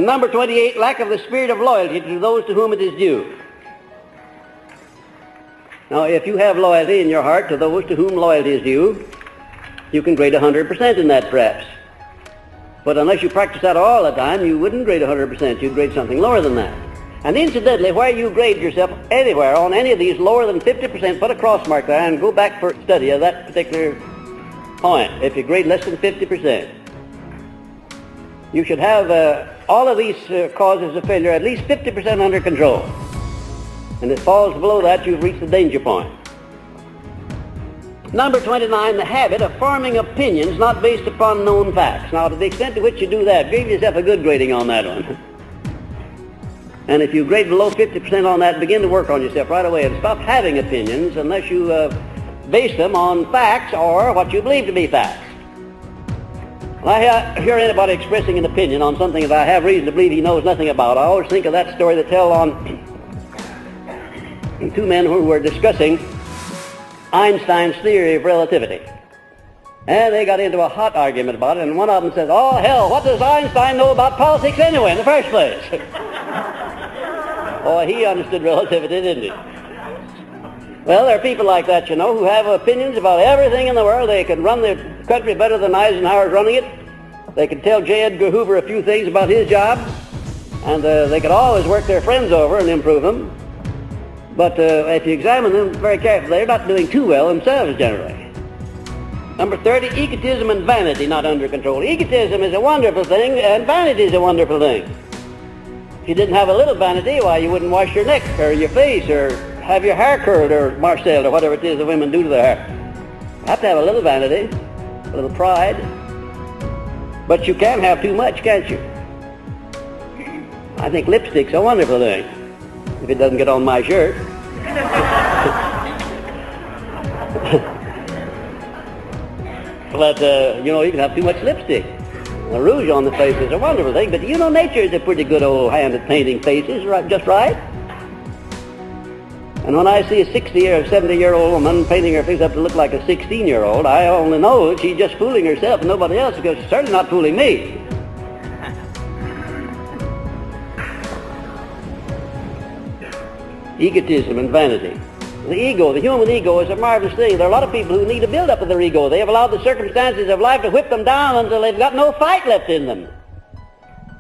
And number 28, lack of the spirit of loyalty to those to whom it is due. Now, if you have loyalty in your heart to those to whom loyalty is due, you can grade 100% in that, perhaps. But unless you practice that all the time, you wouldn't grade 100%. You'd grade something lower than that. And incidentally, where you grade yourself anywhere on any of these lower than 50%, put a cross mark there and go back for study of that particular point. If you grade less than 50%, you should have all of these causes of failure at least 50% under control. And if it falls below that, you've reached the danger point. Number 29, the habit of forming opinions not based upon known facts. Now, to the extent to which you do that, give yourself a good grading on that one. And if you grade below 50% on that, begin to work on yourself right away and stop having opinions unless you base them on facts or what you believe to be facts. When I hear anybody expressing an opinion on something that I have reason to believe he knows nothing about, I always think of that story they tell on two men who were discussing Einstein's theory of relativity. And they got into a hot argument about it, and one of them says, "Oh, hell, what does Einstein know about politics anyway in the first place?" Oh, he understood relativity, didn't he? Well, there are people like that, you know, who have opinions about everything in the world. They can run the country better than Eisenhower's running it. They can tell J. Edgar Hoover a few things about his job, and they could always work their friends over and improve them. But if you examine them very carefully, they're not doing too well themselves generally. Number 30, egotism and vanity not under control. Egotism is a wonderful thing, and vanity is a wonderful thing. If you didn't have a little vanity, why, you wouldn't wash your neck or your face or have your hair curled or marcelled or whatever it is the women do to their hair. You have to have a little vanity, a little pride. But you can't have too much, can't you? I think lipstick's a wonderful thing, if it doesn't get on my shirt. But, you know, you can have too much lipstick. The rouge on the face is a wonderful thing, but you know, nature is a pretty good old hand at painting faces, right, just right. And when I see a 60 or 70-year-old woman painting her face up to look like a 16-year-old, I only know she's just fooling herself and nobody else, because she's certainly not fooling me. Egotism and vanity. The ego, the human ego, is a marvelous thing. There are a lot of people who need a build-up of their ego. They have allowed the circumstances of life to whip them down until they've got no fight left in them.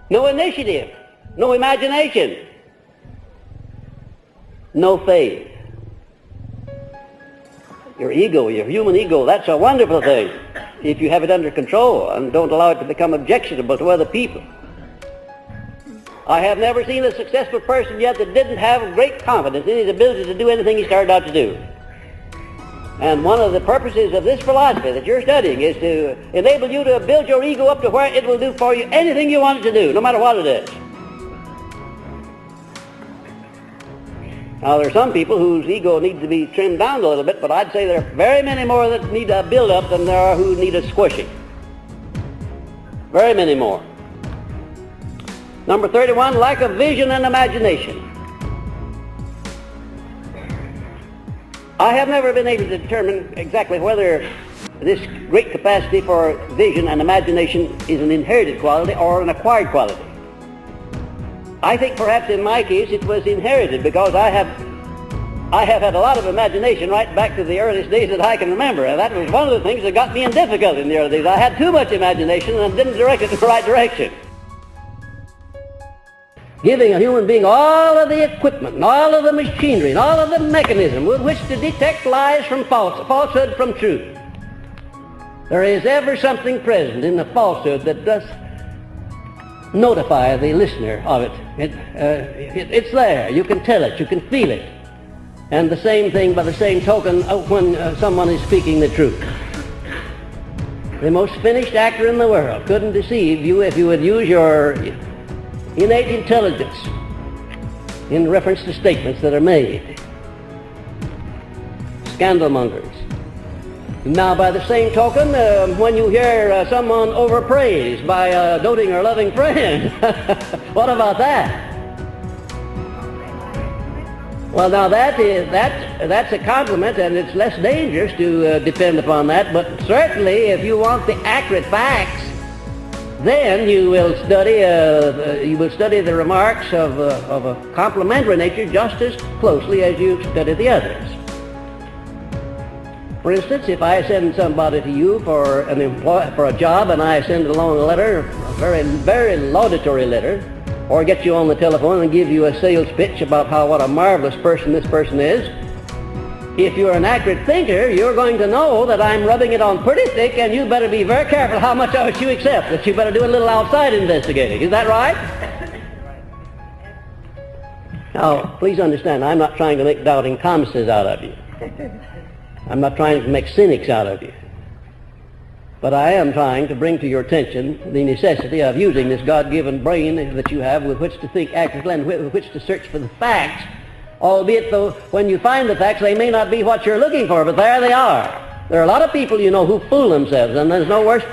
No initiative. No imagination. No faith. Your ego, your human ego, that's a wonderful thing if you have it under control and don't allow it to become objectionable to other people. I have never seen a successful person yet that didn't have great confidence in his ability to do anything he started out to do. And one of the purposes of this philosophy that you're studying is to enable you to build your ego up to where it will do for you anything you want it to do, no matter what it is. Now, there are some people whose ego needs to be trimmed down a little bit, but I'd say there are very many more that need a build-up than there are who need a squishing. Very many more. Number 31, lack of vision and imagination. I have never been able to determine exactly whether this great capacity for vision and imagination is an inherited quality or an acquired quality. I think perhaps in my case it was inherited, because I have had a lot of imagination right back to the earliest days that I can remember, and that was one of the things that got me in difficulty in the early days. I had too much imagination and didn't direct it in the right direction. Giving a human being all of the equipment and all of the machinery and all of the mechanism with which to detect lies from falsehood from truth. There is ever something present in the falsehood that does notify the listener of it. It's there. You can tell it. You can feel it. And the same thing by the same token when someone is speaking the truth. The most finished actor in the world couldn't deceive you if you would use your innate intelligence in reference to statements that are made. Scandalmongers. Now, by the same token, when you hear someone overpraised by a doting or loving friend, what about that? Well, now that's a compliment, and it's less dangerous to depend upon that. But certainly, if you want the accurate facts, then you will study the remarks of a complimentary nature just as closely as you study the others. For instance, if I send somebody to you for a job, and I send along a letter, a very, very laudatory letter, or get you on the telephone and give you a sales pitch about what a marvelous person this person is, if you're an accurate thinker, you're going to know that I'm rubbing it on pretty thick, and you better be very careful how much of it you accept, that you better do a little outside investigating. Is that right? Now, please understand, I'm not trying to make doubting Thomases out of you. I'm not trying to make cynics out of you. But I am trying to bring to your attention the necessity of using this God-given brain that you have with which to think accurately and with which to search for the facts, albeit though when you find the facts they may not be what you're looking for, but there they are. There are a lot of people you know who fool themselves, and there's no worse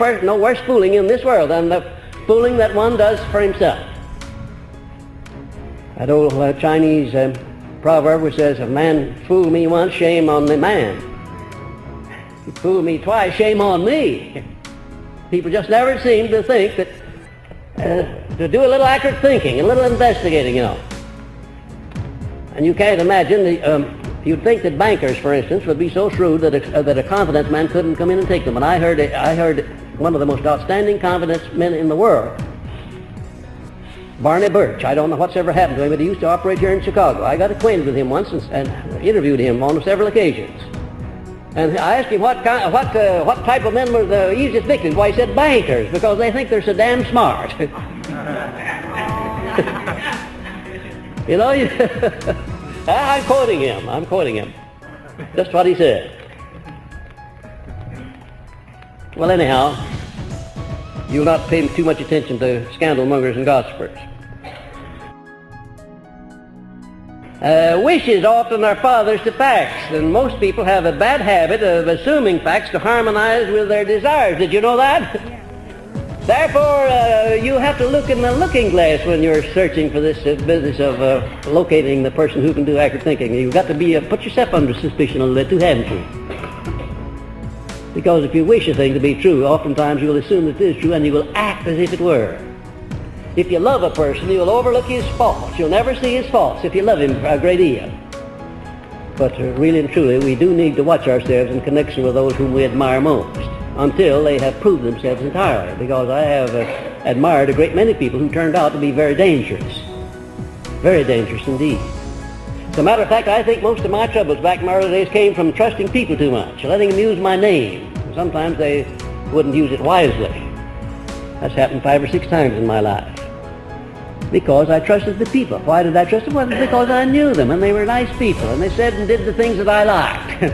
fooling in this world than the fooling that one does for himself. That old Chinese proverb which says, "If man fool me once, shame on the man. If he fool me twice, shame on me." People just never seem to think that, to do a little accurate thinking, a little investigating, you know. And you can't imagine, you'd think that bankers, for instance, would be so shrewd that a confidence man couldn't come in and take them. And I heard one of the most outstanding confidence men in the world, Barney Birch. I don't know what's ever happened to him, but he used to operate here in Chicago. I got acquainted with him once and interviewed him on several occasions. And I asked him what type of men were the easiest victims. Why, he said bankers, because they think they're so damn smart. You know, I'm quoting him. Just what he said. Well, anyhow, you'll not pay too much attention to scandal mongers and gossipers. Wishes often are fathers to facts, and most people have a bad habit of assuming facts to harmonize with their desires. Did you know that? Yeah. Therefore, you have to look in the looking glass when you're searching for this business of locating the person who can do accurate thinking. You've got to put yourself under suspicion a little bit too, haven't you? Because if you wish a thing to be true, oftentimes you'll assume that it is true and you will act as if it were. If you love a person, you'll overlook his faults. You'll never see his faults if you love him a great deal. But really and truly, we do need to watch ourselves in connection with those whom we admire most, until they have proved themselves entirely, because I have admired a great many people who turned out to be very dangerous indeed. As a matter of fact, I think most of my troubles back in my early days came from trusting people too much, letting them use my name. Sometimes they wouldn't use it wisely. That's happened 5 or 6 times in my life. Because I trusted the people. Why did I trust them? Well, because I knew them, and they were nice people, and they said and did the things that I liked.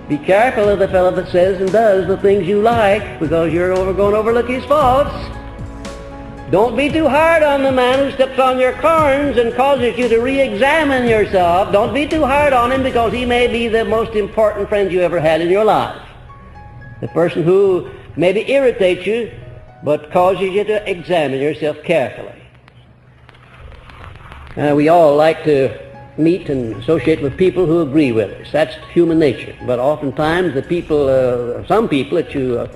Be careful of the fellow that says and does the things you like, because you're going to overlook his faults. Don't be too hard on the man who steps on your corns and causes you to re-examine yourself. Don't be too hard on him, because he may be the most important friend you ever had in your life. The person who maybe irritates you, but causes you to examine yourself carefully. We all like to meet and associate with people who agree with us. That's human nature. But oftentimes the people, some people that you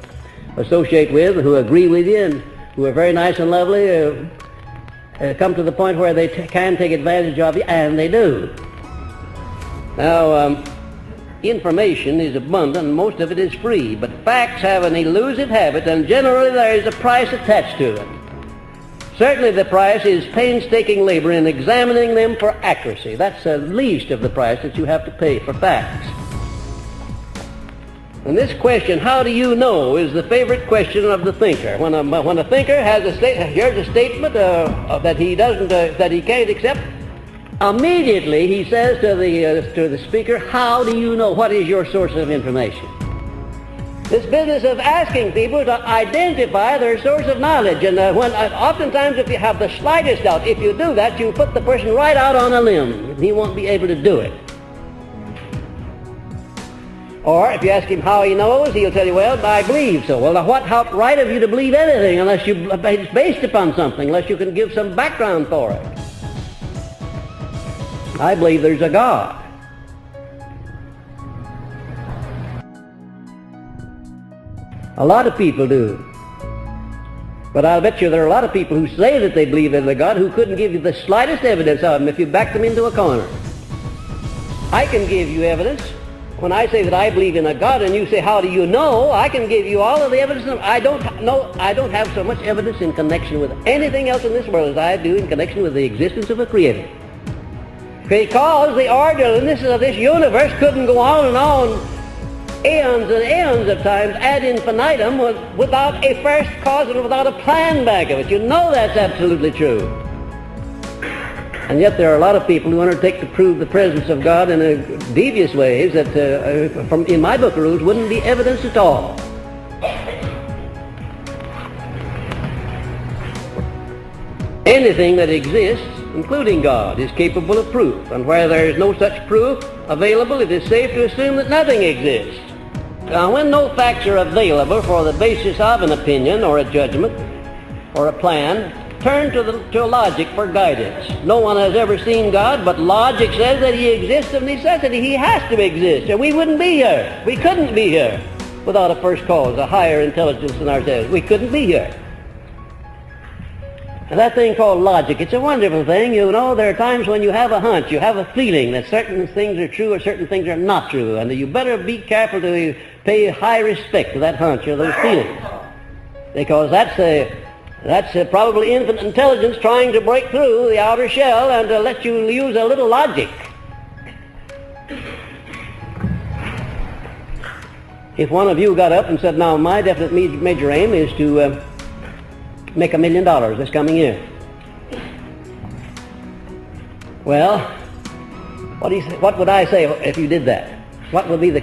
associate with, who agree with you and who are very nice and lovely, come to the point where they can take advantage of you, and they do. Now, information is abundant, and most of it is free, but facts have an elusive habit, and generally there is a price attached to it. Certainly the price is painstaking labor in examining them for accuracy. That's the least of the price that you have to pay for facts. And this question, how do you know, is the favorite question of the thinker. When a thinker has here's a statement that he can't accept, immediately he says to the speaker, how do you know? What is your source of information? This business of asking people to identify their source of knowledge, and oftentimes if you have the slightest doubt, if you do that, you put the person right out on a limb. He won't be able to do it. Or if you ask him how he knows, he'll tell you, well, I believe so. Well, now what right of you to believe anything unless it's based upon something, unless you can give some background for it? I believe there's a God. A lot of people do. But I'll bet you there are a lot of people who say that they believe in a God who couldn't give you the slightest evidence of him if you backed them into a corner. I can give you evidence. When I say that I believe in a God and you say, how do you know? I can give you all of the evidence. I don't have so much evidence in connection with anything else in this world as I do in connection with the existence of a Creator. Because the orderliness of this universe couldn't go on and on eons and eons of times ad infinitum without a first cause and without a plan back of it. You know that's absolutely true. And yet there are a lot of people who undertake to prove the presence of God in devious ways that, in my book of rules, wouldn't be evidence at all. Anything that exists, including God, is capable of proof. And where there is no such proof available, it is safe to assume that nothing exists. Now, when no facts are available for the basis of an opinion or a judgment or a plan, turn to logic for guidance. No one has ever seen God, but logic says that he exists of necessity. He has to exist, or we wouldn't be here. We couldn't be here without a first cause, a higher intelligence than ourselves. We couldn't be here. And that thing called logic, it's a wonderful thing. You know, there are times when you have a hunch, you have a feeling that certain things are true or certain things are not true, and you better be careful to pay high respect to that hunch or those feelings, because that's probably infinite intelligence trying to break through the outer shell and to let you use a little logic. If one of you got up and said, now my definite major aim is to make $1 million this coming year. Well, what would I say if you did that? What would be the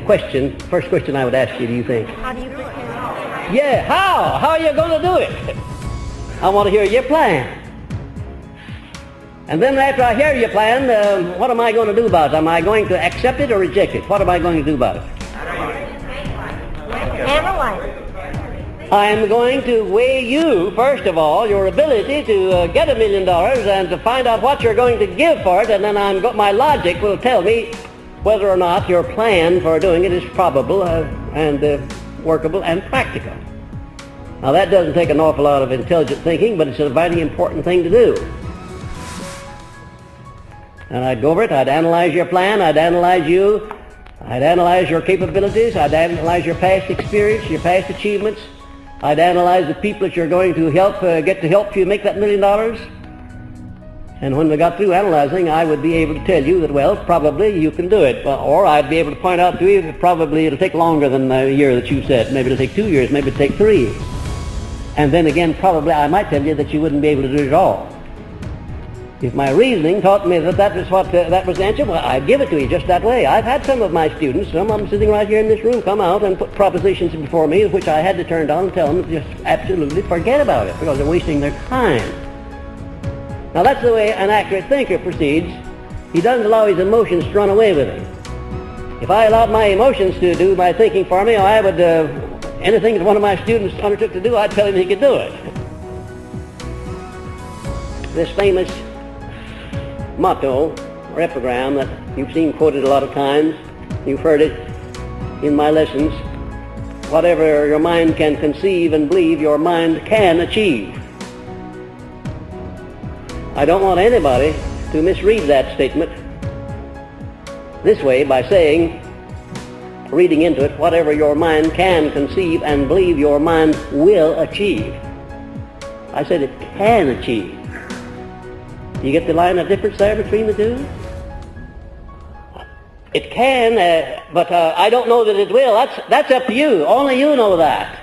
first question I would ask you, do you think? How do you do it? Yeah, how? How are you going to do it? I want to hear your plan. And then after I hear your plan, what am I going to do about it? Am I going to accept it or reject it? What am I going to do about it? Analyze. I am going to weigh you, first of all, your ability to get $1 million and to find out what you're going to give for it, and then my logic will tell me whether or not your plan for doing it is probable and workable and practical. Now that doesn't take an awful lot of intelligent thinking, but it's a very important thing to do. And I'd go over it, I'd analyze your plan, I'd analyze you, I'd analyze your capabilities, I'd analyze your past experience, your past achievements, I'd analyze the people that you're going to get to help you make that $1 million. And when we got through analyzing, I would be able to tell you that, well, probably you can do it. Or I'd be able to point out to you that probably it'll take longer than the year that you said. Maybe it'll take 2 years, maybe it'll take 3. And then again, probably I might tell you that you wouldn't be able to do it at all. If my reasoning taught me that that was the answer, well, I'd give it to you just that way. I've had some of my students, some of them sitting right here in this room, come out and put propositions before me, which I had to turn down and tell them to just absolutely forget about it because they're wasting their time. Now that's the way an accurate thinker proceeds. He doesn't allow his emotions to run away with him. If I allowed my emotions to do my thinking for me, I would, anything that one of my students undertook to do, I'd tell him he could do it. This famous motto or epigram that you've seen quoted a lot of times, you've heard it in my lessons, whatever your mind can conceive and believe, your mind can achieve. I don't want anybody to misread that statement this way by saying, reading into it, whatever your mind can conceive and believe, your mind will achieve. I said it can achieve. You get the line of difference there between the two? It can, but I don't know that it will. That's up to you. Only you know that.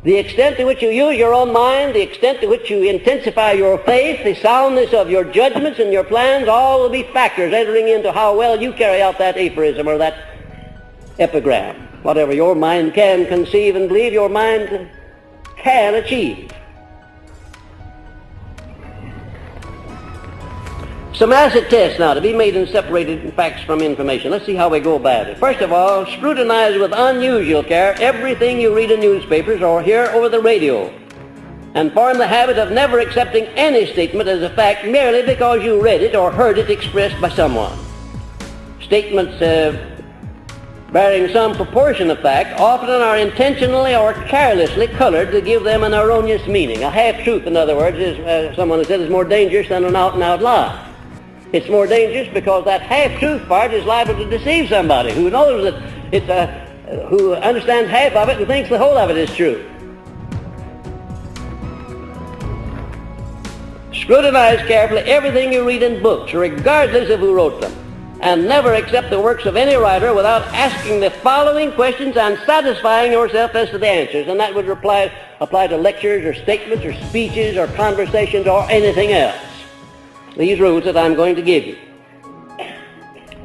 The extent to which you use your own mind, the extent to which you intensify your faith, the soundness of your judgments and your plans, all will be factors entering into how well you carry out that aphorism or that epigram. Whatever your mind can conceive and believe, your mind can achieve. Some acid tests now to be made in separated facts from information. Let's see how we go about it. First of all, scrutinize with unusual care everything you read in newspapers or hear over the radio, and form the habit of never accepting any statement as a fact merely because you read it or heard it expressed by someone. Statements bearing some proportion of fact, often are intentionally or carelessly colored to give them an erroneous meaning. A half-truth, in other words, is, someone has said, is more dangerous than an out-and-out lie. It's more dangerous because that half-truth part is liable to deceive somebody who knows that who understands half of it and thinks the whole of it is true. Scrutinize carefully everything you read in books, regardless of who wrote them, and never accept the works of any writer without asking the following questions and satisfying yourself as to the answers. And that would apply to lectures or statements or speeches or conversations or anything else. These rules that I'm going to give you.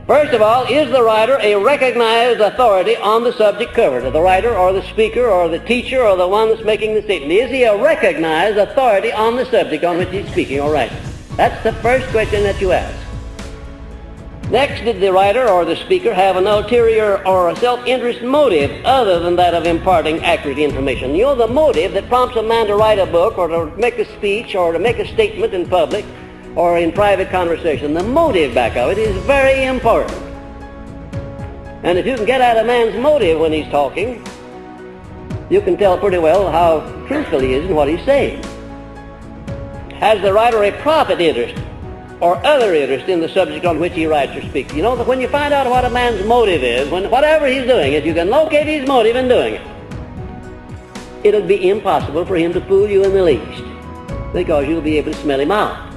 First of all, is the writer a recognized authority on the subject covered? The writer or the speaker or the teacher or the one that's making the statement. Is he a recognized authority on the subject on which he's speaking or writing? That's the first question that you ask. Next, did the writer or the speaker have an ulterior or a self-interest motive other than that of imparting accurate information? You know, the motive that prompts a man to write a book or to make a speech or to make a statement in public or in private conversation, the motive back of it is very important. And if you can get at a man's motive when he's talking, you can tell pretty well how truthful he is in what he's saying. Has the writer a profit interest or other interest in the subject on which he writes or speaks? You know that when you find out what a man's motive is, whatever he's doing, if you can locate his motive in doing it, it'll be impossible for him to fool you in the least, because you'll be able to smell him out.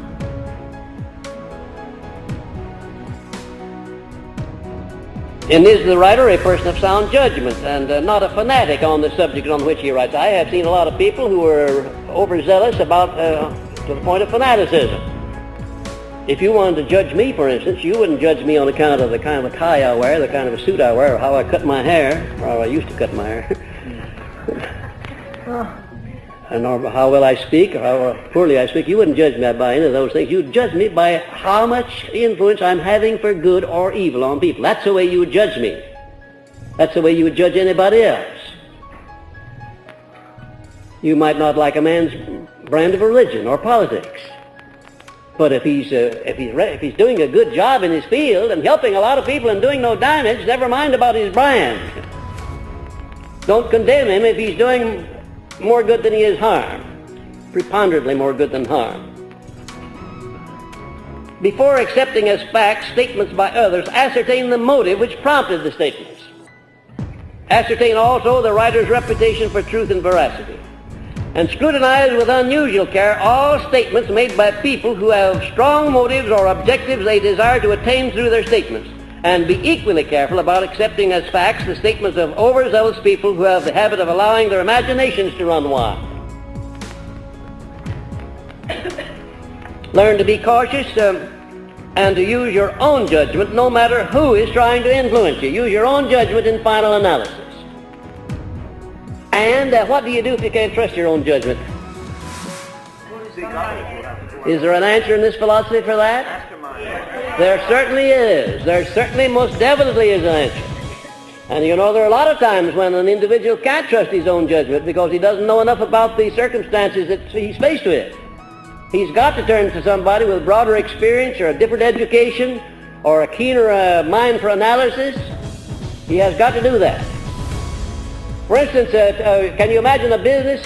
And is the writer a person of sound judgment and not a fanatic on the subject on which he writes? I have seen a lot of people who are overzealous about to the point of fanaticism. If you wanted to judge me, for instance, you wouldn't judge me on account of the kind of a tie I wear, the kind of a suit I wear, or how I cut my hair, or how I used to cut my hair, and or how well I speak, or how poorly I speak. You wouldn't judge me by any of those things. You'd judge me by how much influence I'm having for good or evil on people. That's the way you would judge me. That's the way you would judge anybody else. You might not like a man's brand of religion or politics, but if he's doing a good job in his field and helping a lot of people and doing no damage, never mind about his brand. Don't condemn him if he's doing more good than he is harm, preponderantly more good than harm. Before accepting as facts statements by others, ascertain the motive which prompted the statements. Ascertain also the writer's reputation for truth and veracity. And scrutinize with unusual care all statements made by people who have strong motives or objectives they desire to attain through their statements. And be equally careful about accepting as facts the statements of overzealous people who have the habit of allowing their imaginations to run wild. Learn to be cautious and to use your own judgment no matter who is trying to influence you. Use your own judgment in final analysis. And what do you do if you can't trust your own judgment? Is there an answer in this philosophy for that? There certainly is. There certainly most definitely is an answer. And you know, there are a lot of times when an individual can't trust his own judgment because he doesn't know enough about the circumstances that he's faced with. He's got to turn to somebody with broader experience or a different education or a keener mind for analysis. He has got to do that. For instance, can you imagine a business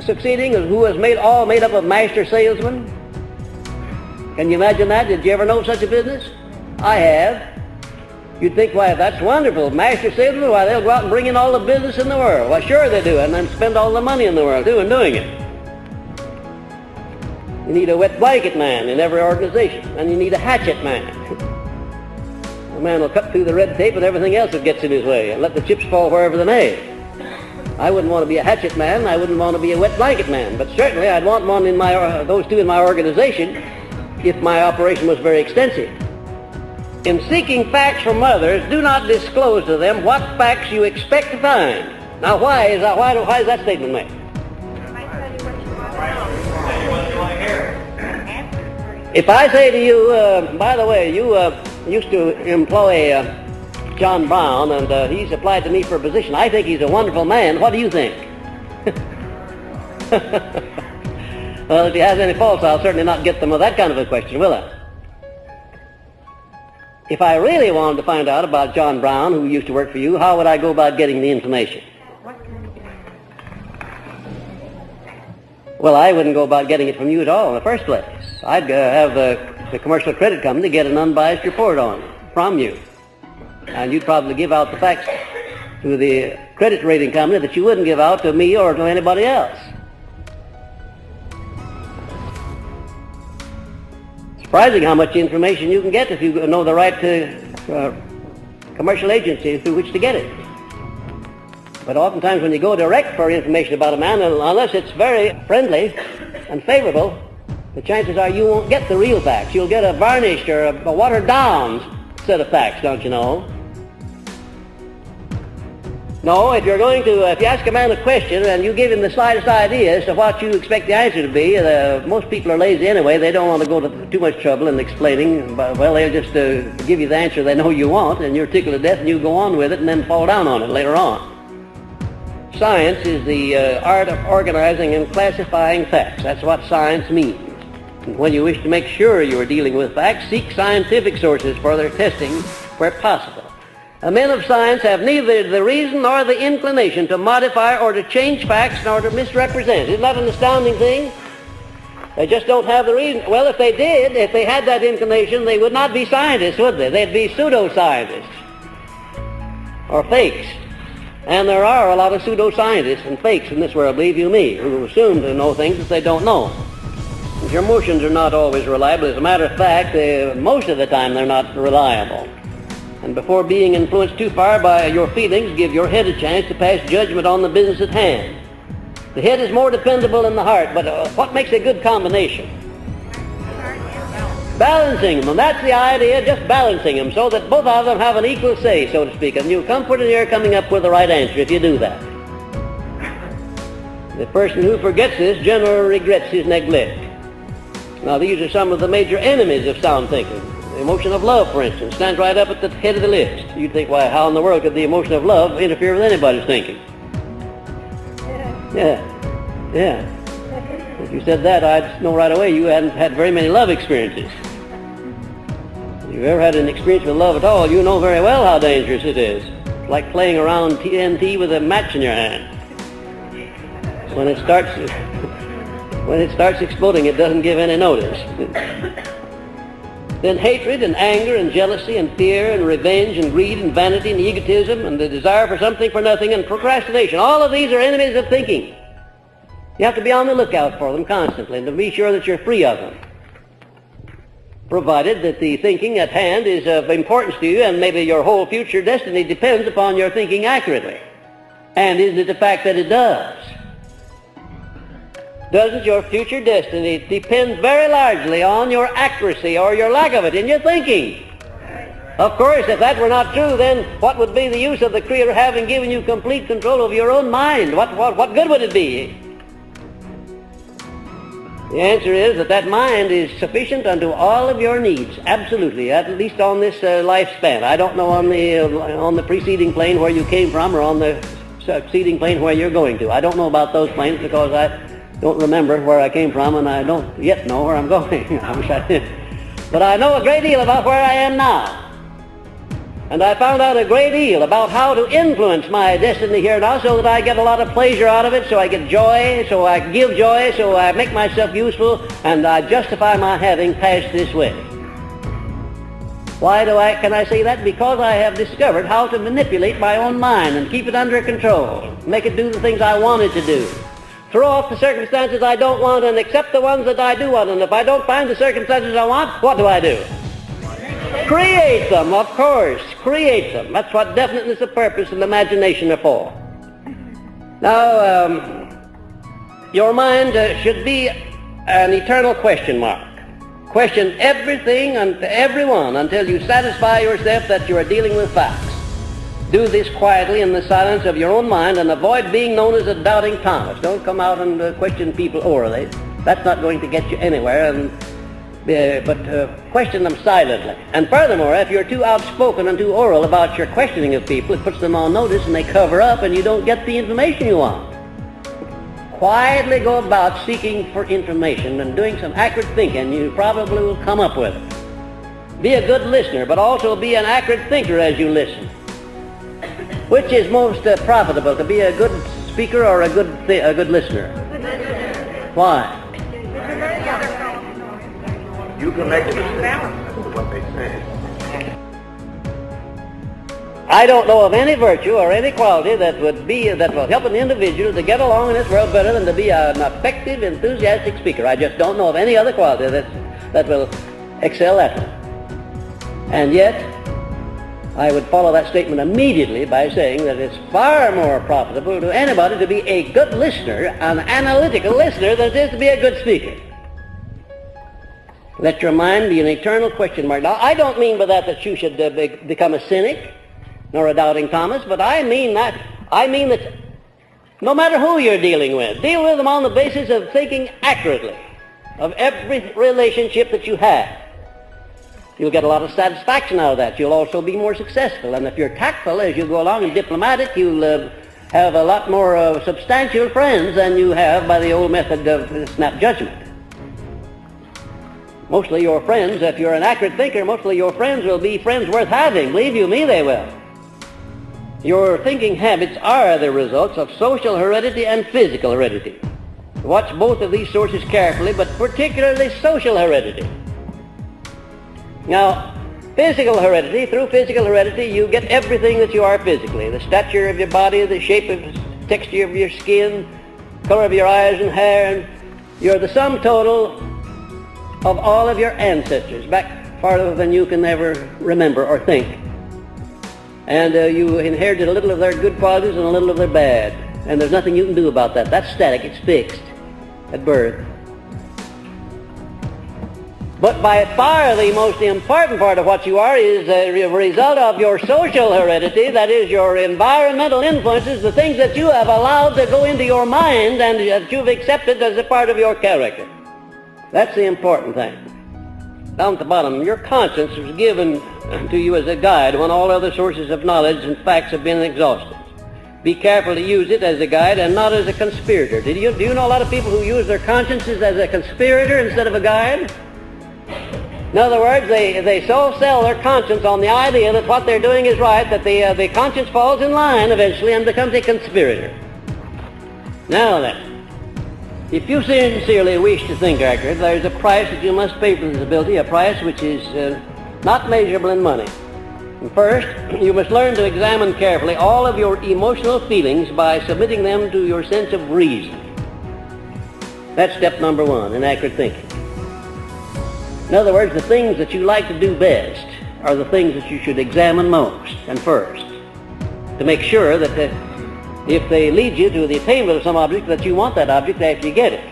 succeeding who was made up of master salesmen? Can you imagine that? Did you ever know such a business? I have. You'd think, why, that's wonderful. Master salesmen, why, they'll go out and bring in all the business in the world. Why, sure they do, and then spend all the money in the world, too, in doing it. You need a wet blanket man in every organization, and you need a hatchet man. The man will cut through the red tape and everything else that gets in his way, and let the chips fall wherever they may. I wouldn't want to be a hatchet man, I wouldn't want to be a wet blanket man, but certainly I'd want one in those two in my organization if my operation was very extensive. In seeking facts from others, do not disclose to them what facts you expect to find. Now, why is that statement made? If I say to you, by the way, you used to employ John Brown, and he's applied to me for a position. I think he's a wonderful man. What do you think? Well, if he has any faults, I'll certainly not get them with that kind of a question, will I? if I really wanted to find out about John Brown, who used to work for you, how would I go about getting the information? Well, I wouldn't go about getting it from you at all in the first place. I'd have the commercial credit company get an unbiased report on it from you. And you'd probably give out the facts to the credit rating company that you wouldn't give out to me or to anybody else. Surprising how much information you can get if you know the right commercial agency through which to get it. But oftentimes when you go direct for information about a man, unless it's very friendly and favorable, the chances are you won't get the real facts. You'll get a varnished or a watered down set of facts, don't you know? No, if you ask a man a question and you give him the slightest idea as to what you expect the answer to be, most people are lazy anyway. They don't want to go to too much trouble in explaining. Well, they'll just give you the answer they know you want, and you're tickled to death, and you go on with it and then fall down on it later on. Science is the art of organizing and classifying facts. That's what science means. And when you wish to make sure you are dealing with facts, seek scientific sources for their testing where possible. Men of science have neither the reason nor the inclination to modify or to change facts nor to misrepresent. Isn't that an astounding thing? They just don't have the reason. Well, if they did, if they had that inclination, they would not be scientists, would they? They'd be pseudoscientists or fakes. And there are a lot of pseudoscientists and fakes in this world, believe you me, who assume to know things that they don't know. Your emotions are not always reliable. As a matter of fact, most of the time they're not reliable. And before being influenced too far by your feelings, give your head a chance to pass judgment on the business at hand. The head is more dependable than the heart, but what makes a good combination? Balancing them, and that's the idea, just balancing them so that both of them have an equal say, so to speak, and you'll come pretty near coming up with the right answer if you do that. The person who forgets this generally regrets his neglect. Now, these are some of the major enemies of sound thinking. The emotion of love, for instance, stands right up at the head of the list. You'd think, why, how in the world could the emotion of love interfere with anybody's thinking? Yeah. If you said that, I'd know right away you hadn't had very many love experiences. If you've ever had an experience with love at all, you know very well how dangerous it is. It's like playing around TNT with a match in your hand. When it starts exploding, it doesn't give any notice. Then hatred and anger and jealousy and fear and revenge and greed and vanity and egotism and the desire for something for nothing and procrastination. All of these are enemies of thinking. You have to be on the lookout for them constantly and to be sure that you're free of them. Provided that the thinking at hand is of importance to you and maybe your whole future destiny depends upon your thinking accurately. And isn't it the fact that it does? Doesn't your future destiny depend very largely on your accuracy or your lack of it in your thinking? Of course, if that were not true, then what would be the use of the Creator having given you complete control of your own mind? What good would it be? The answer is that mind is sufficient unto all of your needs, absolutely, at least on this lifespan. I don't know on the preceding plane where you came from or on the succeeding plane where you're going to. I don't know about those planes because I don't remember where I came from, and I don't yet know where I'm going. I wish I did. But I know a great deal about where I am now. And I found out a great deal about how to influence my destiny here now so that I get a lot of pleasure out of it, so I get joy, so I give joy, so I make myself useful, and I justify my having passed this way. Why can I say that? Because I have discovered how to manipulate my own mind and keep it under control, make it do the things I want it to do. Throw off the circumstances I don't want and accept the ones that I do want. And if I don't find the circumstances I want, what do? Create them, of course. Create them. That's what definiteness of purpose and imagination are for. Now, your mind should be an eternal question mark. Question everything and everyone until you satisfy yourself that you are dealing with facts. Do this quietly in the silence of your own mind and avoid being known as a doubting Thomas. Don't come out and question people orally. That's not going to get you anywhere. But question them silently. And furthermore, if you're too outspoken and too oral about your questioning of people, it puts them on notice and they cover up and you don't get the information you want. Quietly go about seeking for information and doing some accurate thinking. You probably will come up with it. Be a good listener, but also be an accurate thinker as you listen. Which is most profitable, to be a good speaker or a good listener? Why? You can make a decision with what they say. I don't know of any virtue or any quality that will help an individual to get along in this world better than to be an effective, enthusiastic speaker. I just don't know of any other quality that will excel that one. And yet, I would follow that statement immediately by saying that it's far more profitable to anybody to be a good listener, an analytical listener, than it is to be a good speaker. Let your mind be an eternal question mark. Now, I don't mean by that you should become a cynic, nor a doubting Thomas, but I mean that no matter who you're dealing with, deal with them on the basis of thinking accurately of every relationship that you have. You'll get a lot of satisfaction out of that. You'll also be more successful. And if you're tactful as you go along and diplomatic, you'll have a lot more substantial friends than you have by the old method of snap judgment. Mostly your friends, if you're an accurate thinker, mostly your friends will be friends worth having. Believe you me, they will. Your thinking habits are the results of social heredity and physical heredity. Watch both of these sources carefully, but particularly social heredity. Now, physical heredity, through physical heredity, you get everything that you are physically. The stature of your body, the shape of texture of your skin, color of your eyes and hair, and you're the sum total of all of your ancestors, back farther than you can ever remember or think. And you inherited a little of their good qualities and a little of their bad. And there's nothing you can do about that. That's static. It's fixed at birth. But by far the most important part of what you are is a result of your social heredity, that is your environmental influences, the things that you have allowed to go into your mind and that you've accepted as a part of your character. That's the important thing. Down at the bottom, your conscience was given to you as a guide when all other sources of knowledge and facts have been exhausted. Be careful to use it as a guide and not as a conspirator. Do you know a lot of people who use their consciences as a conspirator instead of a guide? In other words, they so sell their conscience on the idea that what they're doing is right, that the conscience falls in line eventually and becomes a conspirator. Now then, if you sincerely wish to think accurate, there's a price that you must pay for this ability, a price which is not measurable in money. And first, you must learn to examine carefully all of your emotional feelings by submitting them to your sense of reason. That's step number one in accurate thinking. In other words, the things that you like to do best are the things that you should examine most and first, to make sure that if they lead you to the attainment of some object, that you want that object after you get it.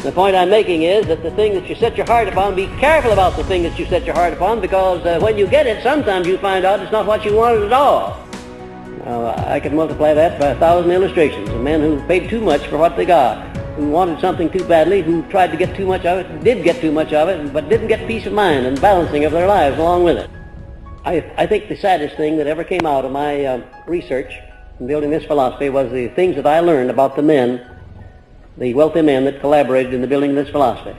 The point I'm making is that the thing that you set your heart upon, be careful about the thing that you set your heart upon, because when you get it, sometimes you find out it's not what you wanted at all. Now, I could multiply that by 1,000 illustrations of men who paid too much for what they got, who wanted something too badly, who tried to get too much of it, did get too much of it, but didn't get peace of mind and balancing of their lives along with it. I think the saddest thing that ever came out of my research in building this philosophy was the things that I learned about the men, the wealthy men that collaborated in the building of this philosophy.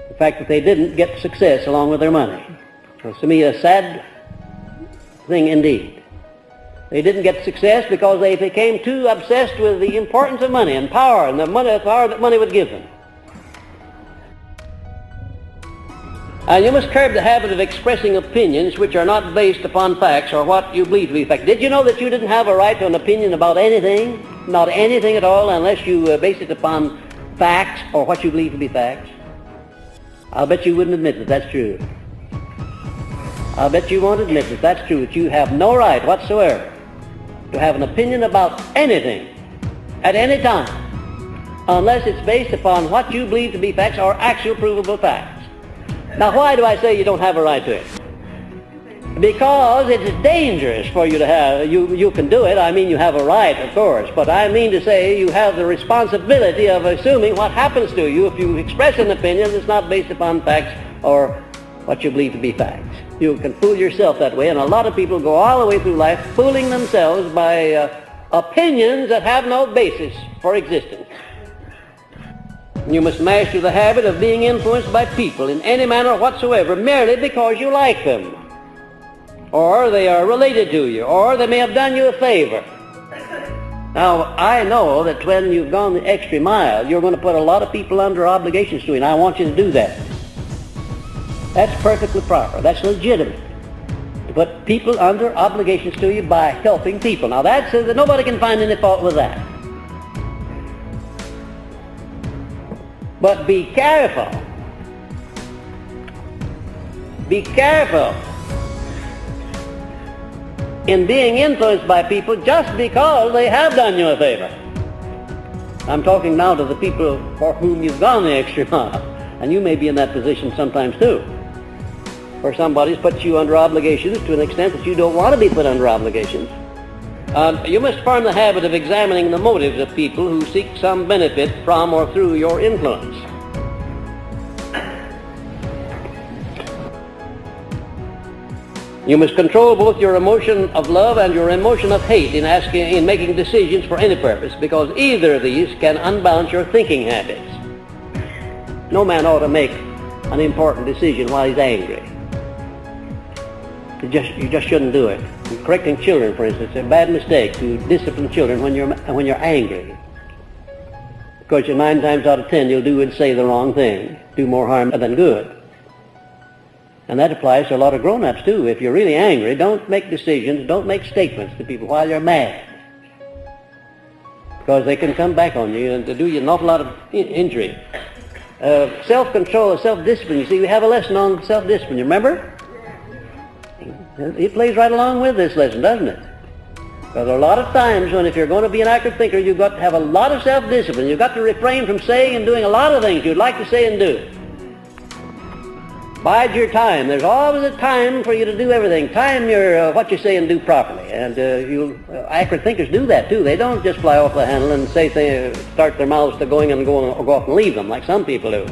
The fact that they didn't get success along with their money was to me a sad thing indeed. They didn't get success because they became too obsessed with the importance of money and power and the power that money would give them. And you must curb the habit of expressing opinions which are not based upon facts or what you believe to be fact. Did you know that you didn't have a right to an opinion about anything? Not anything at all, unless you base it upon facts or what you believe to be facts? I'll bet you wouldn't admit that that's true. I'll bet you won't admit that that's true, that you have no right whatsoever to have an opinion about anything at any time unless it's based upon what you believe to be facts or actual provable facts. Now, why do I say you don't have a right to it? Because it's dangerous for you to have. You can do it. I mean, you have a right, of course, but I mean to say you have the responsibility of assuming what happens to you if you express an opinion that's not based upon facts or what you believe to be facts. You can fool yourself that way, and a lot of people go all the way through life fooling themselves by opinions that have no basis for existence. You must master the habit of being influenced by people in any manner whatsoever merely because you like them, or they are related to you, or they may have done you a favor. Now, I know that when you've gone the extra mile, you're going to put a lot of people under obligations to you, and I want you to do that. That's perfectly proper. That's legitimate. To put people under obligations to you by helping people. Now, that says that nobody can find any fault with that. But be careful. Be careful in being influenced by people just because they have done you a favor. I'm talking now to the people for whom you've gone the extra mile, and you may be in that position sometimes too, where somebody's put you under obligations to an extent that you don't want to be put under obligations. You must form the habit of examining the motives of people who seek some benefit from or through your influence. You must control both your emotion of love and your emotion of hate in making decisions for any purpose, because either of these can unbalance your thinking habits. No man ought to make an important decision while he's angry. You just shouldn't do it. Correcting children, for instance, it's a bad mistake to discipline children when you're angry, because 9 times out of 10 you'll do and say the wrong thing, do more harm than good. And that applies to a lot of grown-ups too. If you're really angry, don't make decisions, don't make statements to people while you're mad, because they can come back on you and to do you an awful lot of injury. Self-control, self-discipline. You see, we have a lesson on self-discipline, you remember? It plays right along with this lesson, doesn't it? Because a lot of times when if you're going to be an active thinker, you've got to have a lot of self-discipline. You've got to refrain from saying and doing a lot of things you'd like to say and do. Bide your time. There's always a time for you to do everything. Time your what you say and do properly. And accurate thinkers do that too. They don't just fly off the handle and say things, start their mouths to go off and leave them like some people do.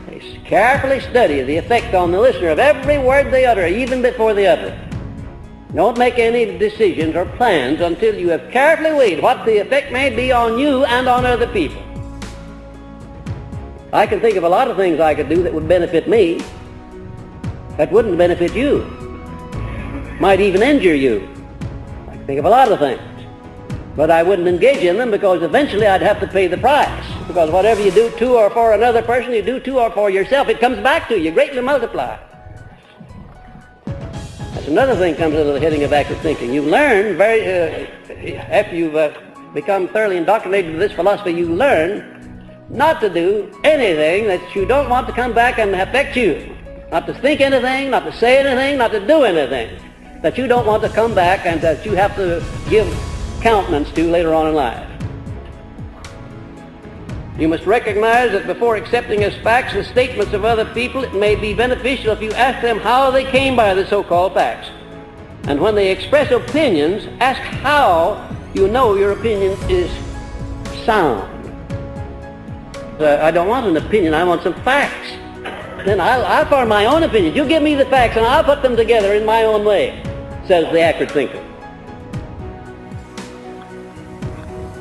They carefully study the effect on the listener of every word they utter, even before they utter it. Don't make any decisions or plans until you have carefully weighed what the effect may be on you and on other people. I can think of a lot of things I could do that would benefit me, that wouldn't benefit you, might even injure you. I can think of a lot of things, but I wouldn't engage in them because eventually I'd have to pay the price. Because whatever you do to or for another person, you do to or for yourself, it comes back to you, greatly multiplied. That's another thing comes under the heading of active thinking. You learn after you've become thoroughly indoctrinated with this philosophy, you learn not to do anything that you don't want to come back and affect you. Not to think anything, not to say anything, not to do anything that you don't want to come back and that you have to give countenance to later on in life. You must recognize that before accepting as facts the statements of other people, it may be beneficial if you ask them how they came by the so-called facts. And when they express opinions, ask how you know your opinion is sound. I don't want an opinion, I want some facts. Then I'll form my own opinion. You give me the facts and I'll put them together in my own way, says the accurate thinker.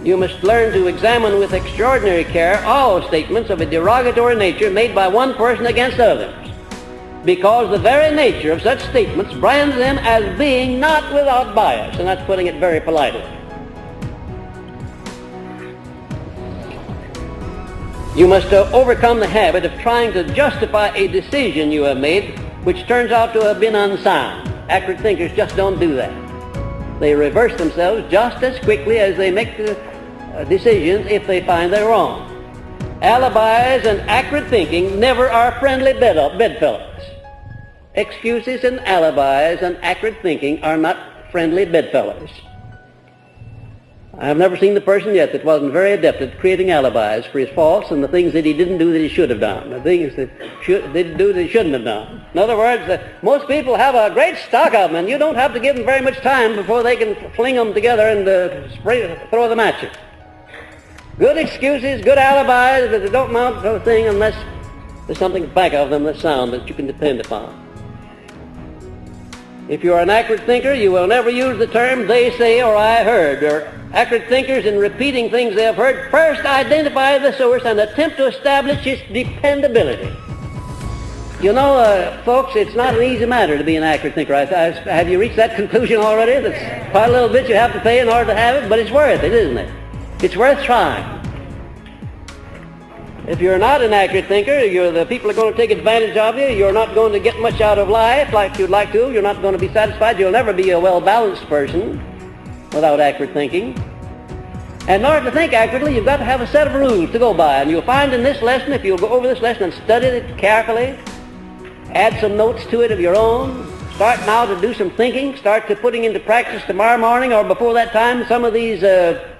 You must learn to examine with extraordinary care all statements of a derogatory nature made by one person against others, because the very nature of such statements brands them as being not without bias, and that's putting it very politely. You must overcome the habit of trying to justify a decision you have made which turns out to have been unsound. Accurate thinkers just don't do that. They reverse themselves just as quickly as they make the decisions if they find they're wrong. Alibis and accurate thinking never are friendly bedfellows. Excuses and alibis and accurate thinking are not friendly bedfellows. I have never seen the person yet that wasn't very adept at creating alibis for his faults and the things that he didn't do that he should have done, the things that he didn't do that he shouldn't have done. In other words, most people have a great stock of them, and you don't have to give them very much time before they can fling them together and throw them at you. Good excuses, good alibis, but they don't amount to a thing unless there's something back of them that's sound that you can depend upon. If you are an accurate thinker, you will never use the term "they say" or "I heard" or accurate thinkers in repeating things they have heard first identify the source and attempt to establish its dependability. You know, folks, it's not an easy matter to be an accurate thinker. Have you reached that conclusion already? That's quite a little bit you have to pay in order to have it, but it's worth it, isn't it? It's worth trying. If you're not an accurate thinker, the people are going to take advantage of you. You're not going to get much out of life like you'd like to. You're not going to be satisfied. You'll never be a well-balanced person without accurate thinking. And in order to think accurately, you've got to have a set of rules to go by. And you'll find in this lesson, if you'll go over this lesson and study it carefully, add some notes to it of your own, start now to do some thinking, start to putting into practice tomorrow morning or before that time some of these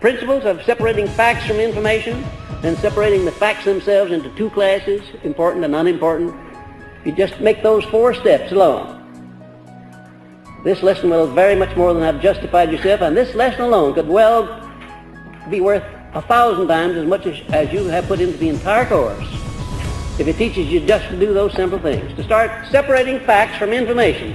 principles of separating facts from information and separating the facts themselves into two classes, important and unimportant. You just make those 4 steps alone. This lesson will very much more than have justified yourself, and this lesson alone could well be worth 1,000 times as much as you have put into the entire course if it teaches you just to do those simple things. To start separating facts from information.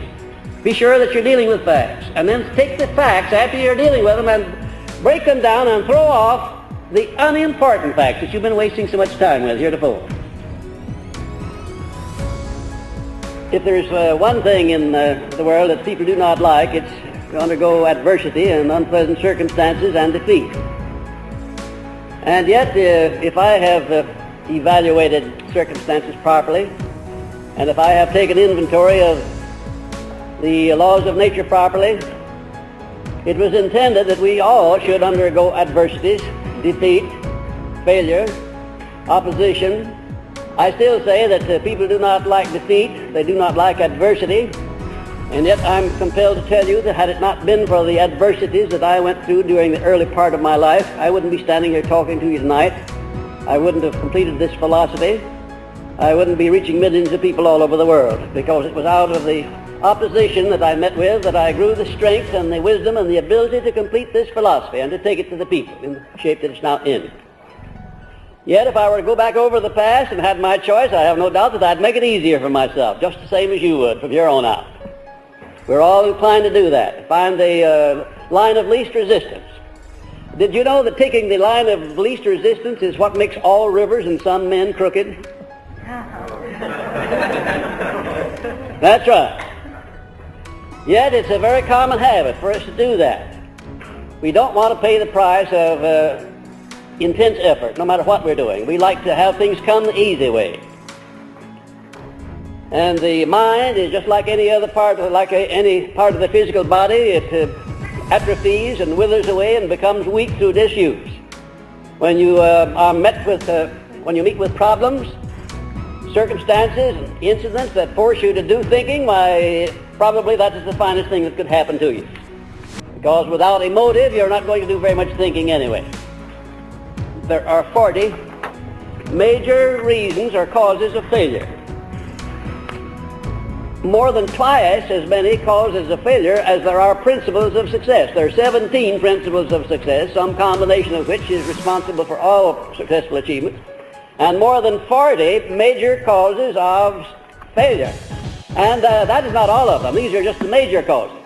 Be sure that you're dealing with facts, and then take the facts after you're dealing with them and break them down and throw off the unimportant facts that you've been wasting so much time with heretofore. If there's one thing in the world that people do not like, it's to undergo adversity and unpleasant circumstances and defeat. And yet, if I have evaluated circumstances properly, and if I have taken inventory of the laws of nature properly, it was intended that we all should undergo adversities, defeat, failure, opposition. I still say that people do not like defeat, they do not like adversity, and yet I'm compelled to tell you that had it not been for the adversities that I went through during the early part of my life, I wouldn't be standing here talking to you tonight. I wouldn't have completed this philosophy. I wouldn't be reaching millions of people all over the world, because it was out of the opposition that I met with that I grew the strength and the wisdom and the ability to complete this philosophy and to take it to the people in the shape that it's now in. Yet if I were to go back over the past and had my choice, I have no doubt that I'd make it easier for myself, just the same as you would from here on out. We're all inclined to do that, to find the line of least resistance. Did you know that taking the line of least resistance is what makes all rivers and some men crooked? That's right. Yet it's a very common habit for us to do that. We don't want to pay the price of intense effort, no matter what we're doing. We like to have things come the easy way. And the mind is just like any other part, any part of the physical body. It atrophies and withers away and becomes weak through disuse. When you when you meet with problems, circumstances, and incidents that force you to do thinking, why, probably that is the finest thing that could happen to you. Because without a motive, you're not going to do very much thinking anyway. There are 40 major reasons or causes of failure. More than twice as many causes of failure as there are principles of success. There are 17 principles of success, some combination of which is responsible for all successful achievements, and more than 40 major causes of failure. And that is not all of them. These are just the major causes.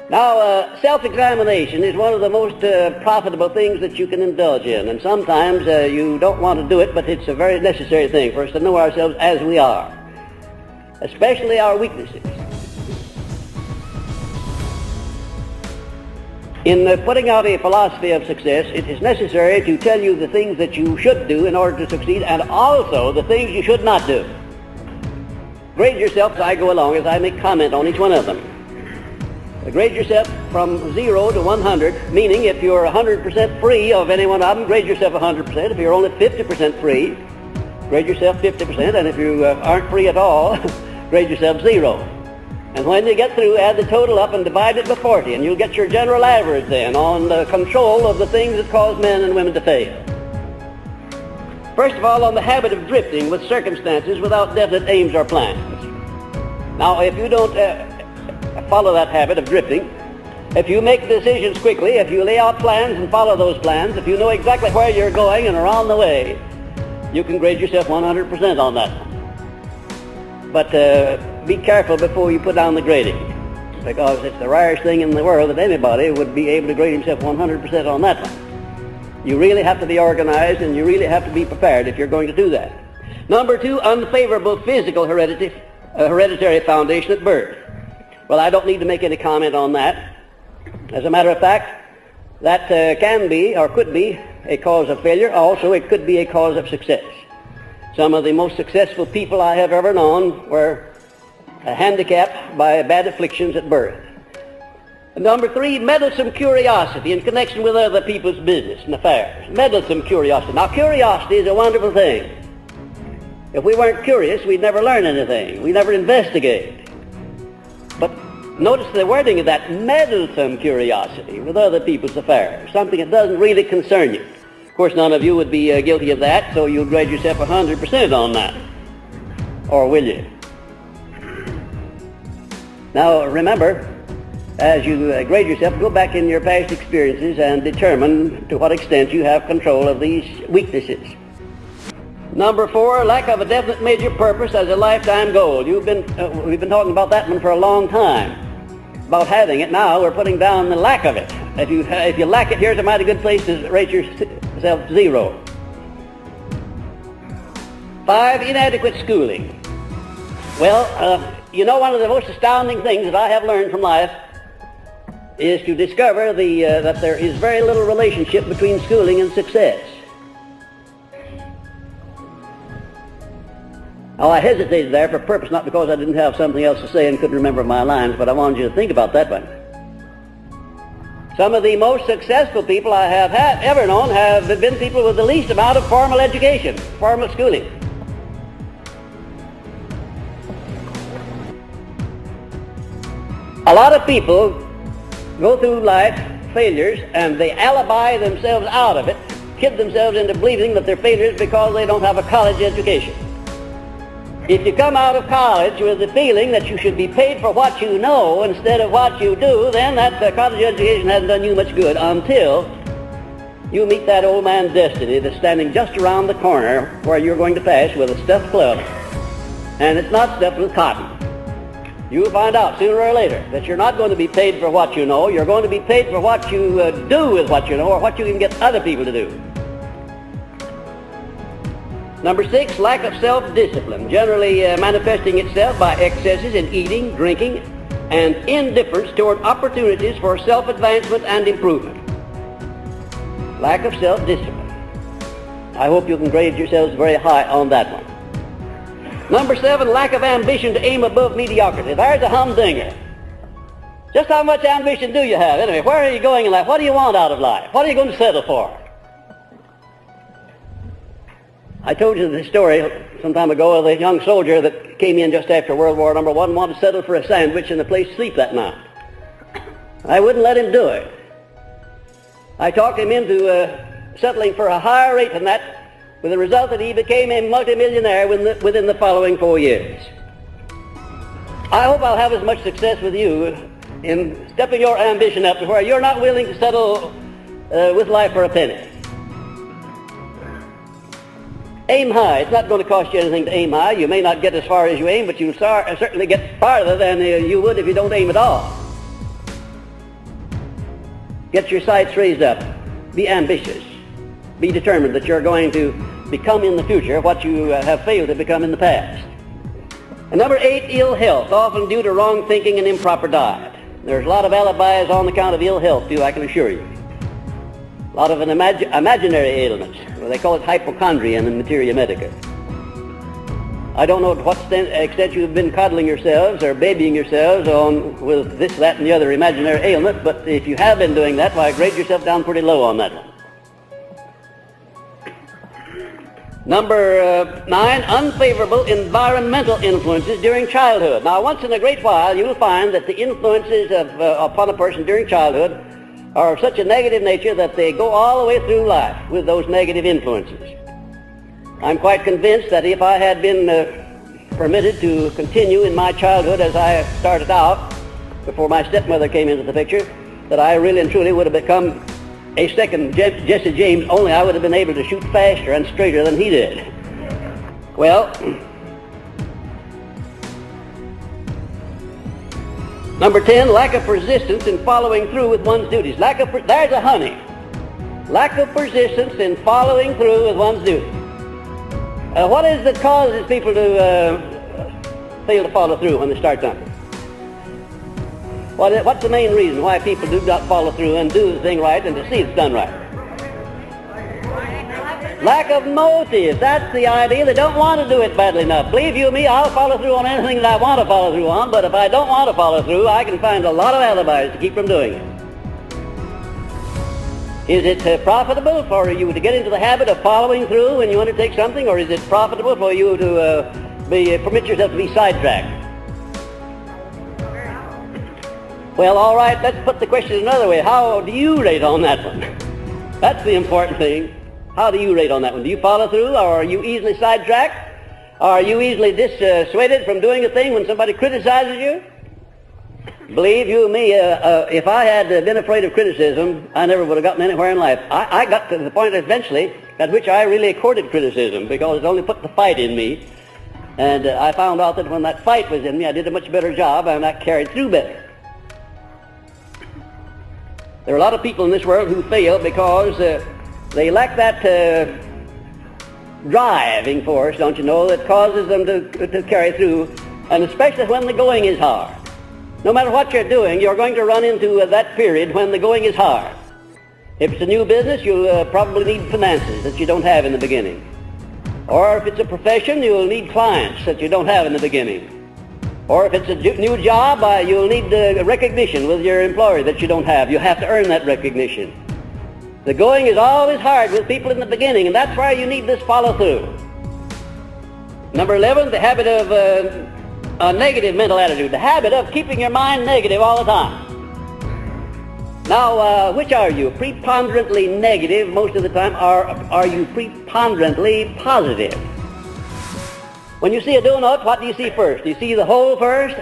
Now, self-examination is one of the most profitable things that you can indulge in, and sometimes you don't want to do it, but it's a very necessary thing for us to know ourselves as we are, especially our weaknesses. In putting out a philosophy of success, it is necessary to tell you the things that you should do in order to succeed, and also the things you should not do. Grade yourself as I go along, as I make comment on each one of them. Grade yourself from 0 to 100, meaning if you're 100% free of any one of them, grade yourself 100%. If you're only 50% free, grade yourself 50%, and if you aren't free at all, grade yourself 0. And when you get through, add the total up and divide it by 40, and you'll get your general average then on the control of the things that cause men and women to fail. First of all, on the habit of drifting with circumstances without definite aims or plans. Now, if you don't follow that habit of drifting, if you make decisions quickly, if you lay out plans and follow those plans, if you know exactly where you're going and are on the way, you can grade yourself 100% on that. But be careful before you put down the grading. because it's the rarest thing in the world that anybody would be able to grade himself 100% on that one. You really have to be organized, and you really have to be prepared if you're going to do that. Number 2, unfavorable physical hereditary foundation at birth. Well, I don't need to make any comment on that. As a matter of fact, that can be or could be a cause of failure. Also, it could be a cause of success. Some of the most successful people I have ever known were handicapped by bad afflictions at birth. Number 3, meddlesome curiosity in connection with other people's business and affairs. Meddlesome curiosity. Now, curiosity is a wonderful thing. If we weren't curious, we'd never learn anything. We'd never investigate. But notice the wording of that, meddlesome curiosity with other people's affairs, something that doesn't really concern you. Of course, none of you would be guilty of that, so you'll grade yourself 100% on that. Or will you? Now, remember, as you grade yourself, go back in your past experiences and determine to what extent you have control of these weaknesses. Number 4, lack of a definite major purpose as a lifetime goal. We've been talking about that one for a long time, about having it. Now we're putting down the lack of it. If you lack it, here's a mighty good place to rate yourself 0. 5, inadequate schooling. Well, one of the most astounding things that I have learned from life is to discover that there is very little relationship between schooling and success. Now, I hesitated there for purpose, not because I didn't have something else to say and couldn't remember my lines, but I wanted you to think about that one. Some of the most successful people I have ever known have been people with the least amount of formal education, formal schooling. A lot of people go through life failures and they alibi themselves out of it, kid themselves into believing that they're failures because they don't have a college education. If you come out of college with the feeling that you should be paid for what you know instead of what you do, then that college education hasn't done you much good until you meet that old man Destiny that's standing just around the corner where you're going to pass with a stuffed club. And it's not stuffed with cotton. You'll find out sooner or later that you're not going to be paid for what you know. You're going to be paid for what you do with what you know, or what you can get other people to do. Number 6, lack of self-discipline, generally manifesting itself by excesses in eating, drinking, and indifference toward opportunities for self-advancement and improvement. Lack of self-discipline. I hope you can grade yourselves very high on that one. Number 7, lack of ambition to aim above mediocrity. There's a humdinger. Just how much ambition do you have? Anyway, where are you going in life? What do you want out of life? What are you going to settle for? I told you the story some time ago of the young soldier that came in just after World War I and wanted to settle for a sandwich and a place to sleep that night. I wouldn't let him do it. I talked him into settling for a higher rate than that, with the result that he became a multimillionaire within the following 4 years. I hope I'll have as much success with you in stepping your ambition up to where you're not willing to settle with life for a penny. Aim high. It's not going to cost you anything to aim high. You may not get as far as you aim, but you'll certainly get farther than you would if you don't aim at all. Get your sights raised up. Be ambitious. Be determined that you're going to become in the future what you have failed to become in the past. And number 8, ill health, often due to wrong thinking and improper diet. There's a lot of alibis on account of ill health, too, I can assure you. A lot of imaginary ailments. Well, they call it hypochondria in materia medica. I don't know to what extent you've been coddling yourselves or babying yourselves with this, that, and the other imaginary ailment, but if you have been doing that, why, grade yourself down pretty low on that one. Number 9, unfavorable environmental influences during childhood. Now, once in a great while, you'll find that the influences upon a person during childhood are of such a negative nature that they go all the way through life with those negative influences. I'm quite convinced that if I had been permitted to continue in my childhood as I started out before my stepmother came into the picture, that I really and truly would have become a second Jesse James, only I would have been able to shoot faster and straighter than he did. Well, Number 10, lack of persistence in following through with one's duties. There's a honey. Lack of persistence in following through with one's duties. What is that causes people to fail to follow through when they start something? What's the main reason why people do not follow through and do the thing right and to see it's done right? Lack of motive. That's the idea. They don't want to do it badly enough. Believe you me, I'll follow through on anything that I want to follow through on, but if I don't want to follow through, I can find a lot of alibis to keep from doing it. Is it profitable for you to get into the habit of following through when you undertake something, or is it profitable for you to permit yourself to be sidetracked? Well, all right, let's put the question another way. How do you rate on that one? That's the important thing. How do you rate on that one? Do you follow through, or are you easily sidetracked? Are you easily dissuaded from doing a thing when somebody criticizes you? Believe you me, if I had been afraid of criticism, I never would have gotten anywhere in life. I got to the point eventually at which I really courted criticism because it only put the fight in me. And I found out that when that fight was in me, I did a much better job and I carried through better. There are a lot of people in this world who fail because they lack that driving force, don't you know, that causes them to carry through, and especially when the going is hard. No matter what you're doing, you're going to run into that period when the going is hard. If it's a new business, you'll probably need finances that you don't have in the beginning. Or if it's a profession, you'll need clients that you don't have in the beginning. Or if it's a new job, you'll need recognition with your employer that you don't have. You have to earn that recognition. The going is always hard with people in the beginning, and that's why you need this follow-through. Number 11, the habit of a negative mental attitude, the habit of keeping your mind negative all the time. Now, which are you? Preponderantly negative most of the time, or are you preponderantly positive? When you see a donut, what do you see first? Do you see the hole first,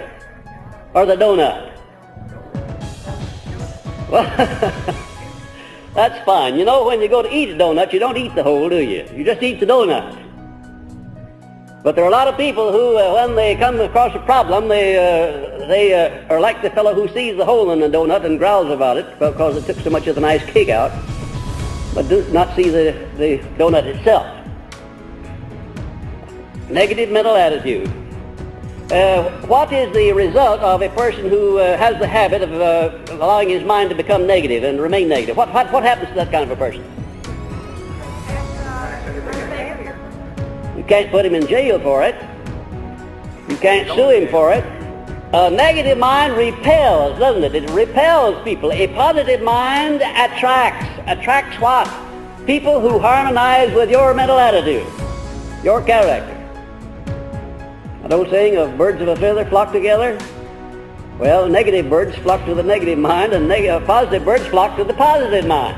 or the donut? Well, that's fine. You know, when you go to eat a donut, you don't eat the hole, do you? You just eat the donut. But there are a lot of people who, when they come across a problem, they are like the fellow who sees the hole in the donut and growls about it because it took so much of the nice cake out, but does not see the donut itself. Negative mental attitude. What is the result of a person who has the habit of allowing his mind to become negative and remain negative? What happens to that kind of a person? You can't put him in jail for it. You can't sue him for it. A negative mind repels, doesn't it? It repels people. A positive mind attracts. Attracts what? People who harmonize with your mental attitude, your character. An old saying of birds of a feather flock together. Well, negative birds flock to the negative mind, and positive birds flock to the positive mind.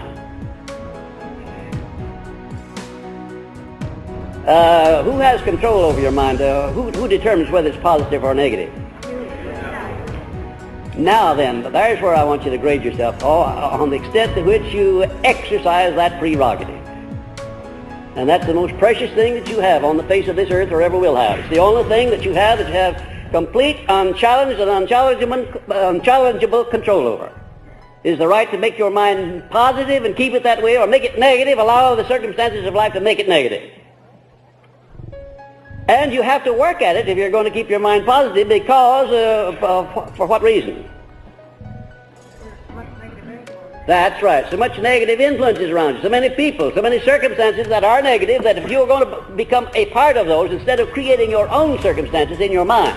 Who has control over your mind? Who determines whether it's positive or negative? Now then, there's where I want you to grade yourself on the extent to which you exercise that prerogative. And that's the most precious thing that you have on the face of this earth or ever will have. It's the only thing that you have complete, unchallenged, and unchallengeable control over. Is the right to make your mind positive and keep it that way, or make it negative, allow the circumstances of life to make it negative. And you have to work at it if you're going to keep your mind positive, because for what reason? That's right. So much negative influences around you. So many people, so many circumstances that are negative, that if you're going to become a part of those, instead of creating your own circumstances in your mind,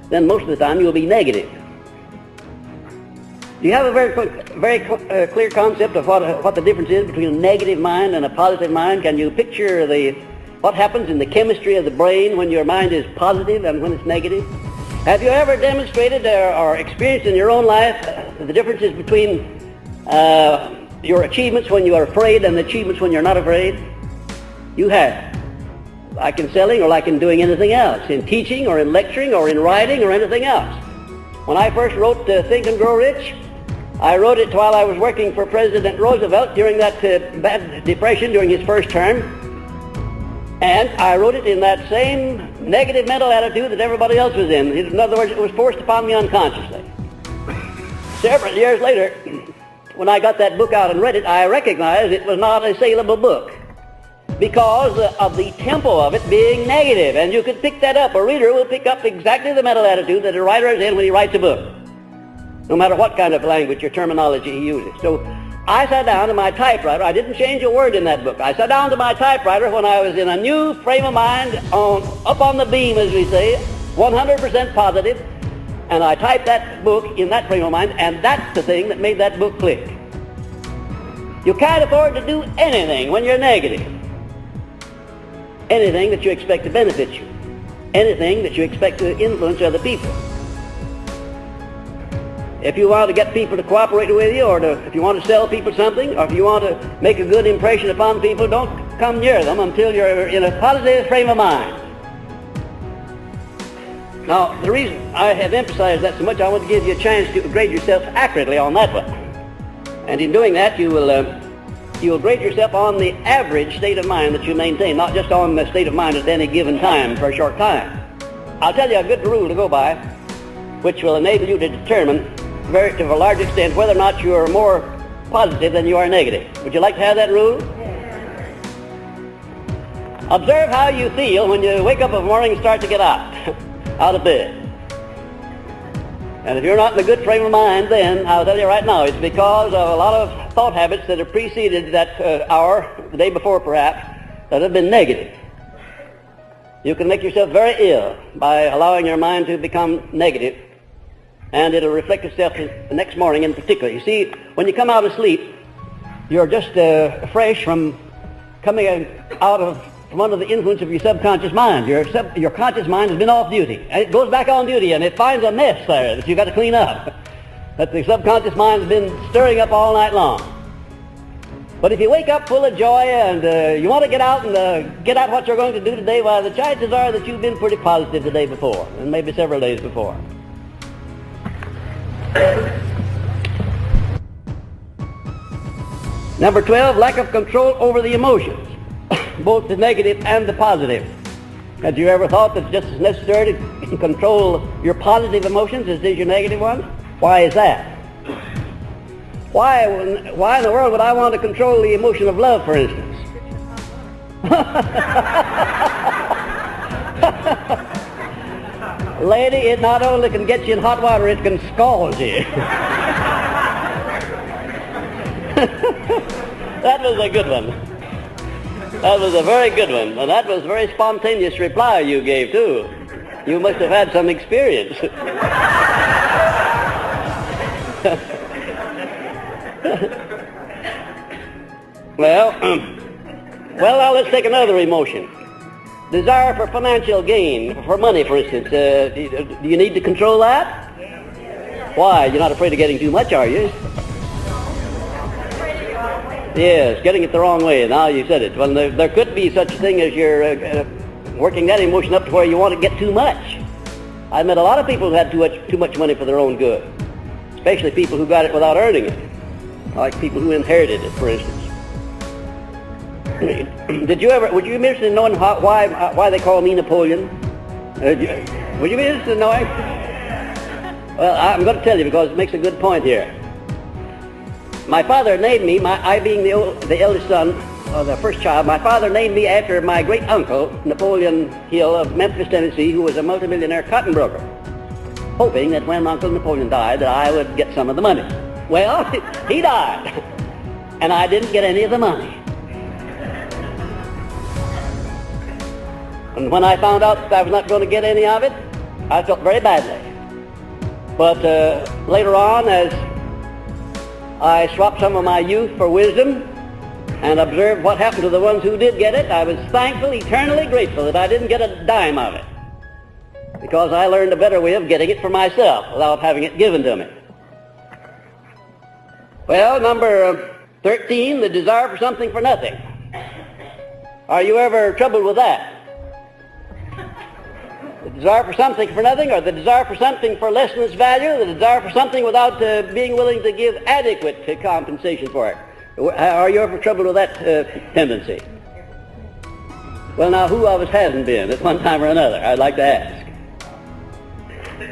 then most of the time you'll be negative. Do you have a very clear concept of what the difference is between a negative mind and a positive mind? Can you picture what happens in the chemistry of the brain when your mind is positive and when it's negative? Have you ever demonstrated or experienced in your own life the differences between your achievements when you are afraid and the achievements when you're not afraid? You have. Like in selling or like in doing anything else, in teaching or in lecturing or in writing or anything else. When I first wrote Think and Grow Rich, I wrote it while I was working for President Roosevelt during that bad depression during his first term. And I wrote it in that same negative mental attitude that everybody else was in. In other words, it was forced upon me unconsciously. Several years later, when I got that book out and read it, I recognized it was not a saleable book because of the tempo of it being negative. And you could pick that up. A reader will pick up exactly the mental attitude that a writer is in when he writes a book, no matter what kind of language or terminology he uses. So I sat down to my typewriter. I didn't change a word in that book. I sat down to my typewriter when I was in a new frame of mind, up on the beam, as we say, 100% positive, and I typed that book in that frame of mind, and that's the thing that made that book click. You can't afford to do anything when you're negative. Anything that you expect to benefit you. Anything that you expect to influence other people. If you want to get people to cooperate with you, or if you want to sell people something, or if you want to make a good impression upon people, don't come near them until you're in a positive frame of mind. Now, the reason I have emphasized that so much, I want to give you a chance to grade yourself accurately on that one. And in doing that, you will grade yourself on the average state of mind that you maintain, not just on the state of mind at any given time for a short time. I'll tell you a good rule to go by, which will enable you to determine to a large extent whether or not you are more positive than you are negative. Would you like to have that rule? Observe how you feel when you wake up in the morning and start to get out of bed. And if you're not in a good frame of mind, then I'll tell you right now, it's because of a lot of thought habits that have preceded that hour, the day before perhaps, that have been negative. You can make yourself very ill by allowing your mind to become negative, and it'll reflect itself the next morning in particular. You see, when you come out of sleep, you're just fresh from coming out from under the influence of your subconscious mind. Your conscious mind has been off duty, and it goes back on duty, and it finds a mess there that you've got to clean up, that the subconscious mind has been stirring up all night long. But if you wake up full of joy and you want to get out and get out what you're going to do today, well, the chances are that you've been pretty positive the day before, and maybe several days before. Number 12, lack of control over the emotions, both the negative and the positive. Have you ever thought that it's just as necessary to control your positive emotions as it is your negative ones? Why is that? Why in the world would I want to control the emotion of love, for instance? Lady, it not only can get you in hot water, it can scald you. That was a good one. That was a very good one. And that was a very spontaneous reply you gave, too. You must have had some experience. Well, now let's take another emotion. Desire for financial gain, for money, for instance. Do you need to control that? Why? You're not afraid of getting too much, are you? Yes, getting it the wrong way. Now you said it. Well, there could be such a thing as you're working that emotion up to where you want to get too much. I met a lot of people who had too much money for their own good, especially people who got it without earning it, like people who inherited it, for instance. Would you be interested in knowing why they call me Napoleon? Would you be interested in knowing? Well, I'm going to tell you because it makes a good point here. My father named me, I being the eldest son, or the first child, my father named me after my great uncle, Napoleon Hill of Memphis, Tennessee, who was a multimillionaire cotton broker, hoping that when Uncle Napoleon died that I would get some of the money. Well, he died, and I didn't get any of the money. And when I found out that I was not going to get any of it, I felt very badly. But later on, as I swapped some of my youth for wisdom and observed what happened to the ones who did get it, I was thankful, eternally grateful that I didn't get a dime of it, because I learned a better way of getting it for myself without having it given to me. Well, number 13, the desire for something for nothing. Are you ever troubled with that? The desire for something for nothing, or the desire for something for less than its value, the desire for something without being willing to give adequate compensation for it. Are you ever troubled with that tendency? Well, now, who of us hasn't been at one time or another? I'd like to ask.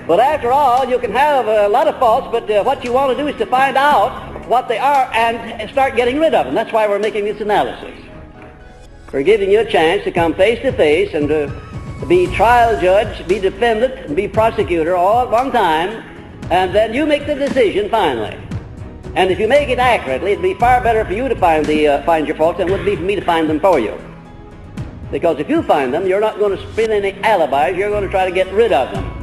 But after all, you can have a lot of faults, but what you want to do is to find out what they are and start getting rid of them. That's why we're making this analysis. We're giving you a chance to come face to face and to be trial judge, be defendant, and be prosecutor all at one time, and then you make the decision finally. And if you make it accurately, it'd be far better for you to find your faults than it would be for me to find them for you. Because if you find them, you're not going to spin any alibis, you're going to try to get rid of them.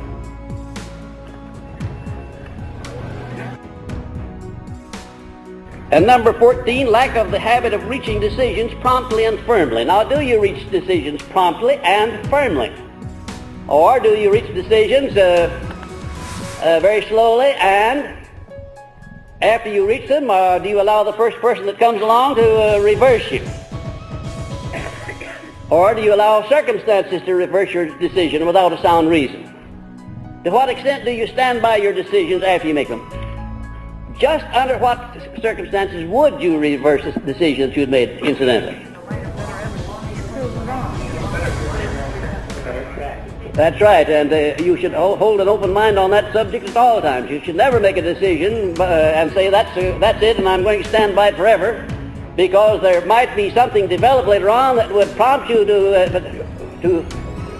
And number 14, lack of the habit of reaching decisions promptly and firmly. Now, do you reach decisions promptly and firmly? Or do you reach decisions very slowly, and after you reach them, do you allow the first person that comes along to reverse you? Or do you allow circumstances to reverse your decision without a sound reason? To what extent do you stand by your decisions after you make them? Just under what circumstances would you reverse a decision that you had made incidentally? That's right, and you should hold an open mind on that subject at all times. You should never make a decision and say, that's it, and I'm going to stand by it forever, because there might be something developed later on that would prompt you to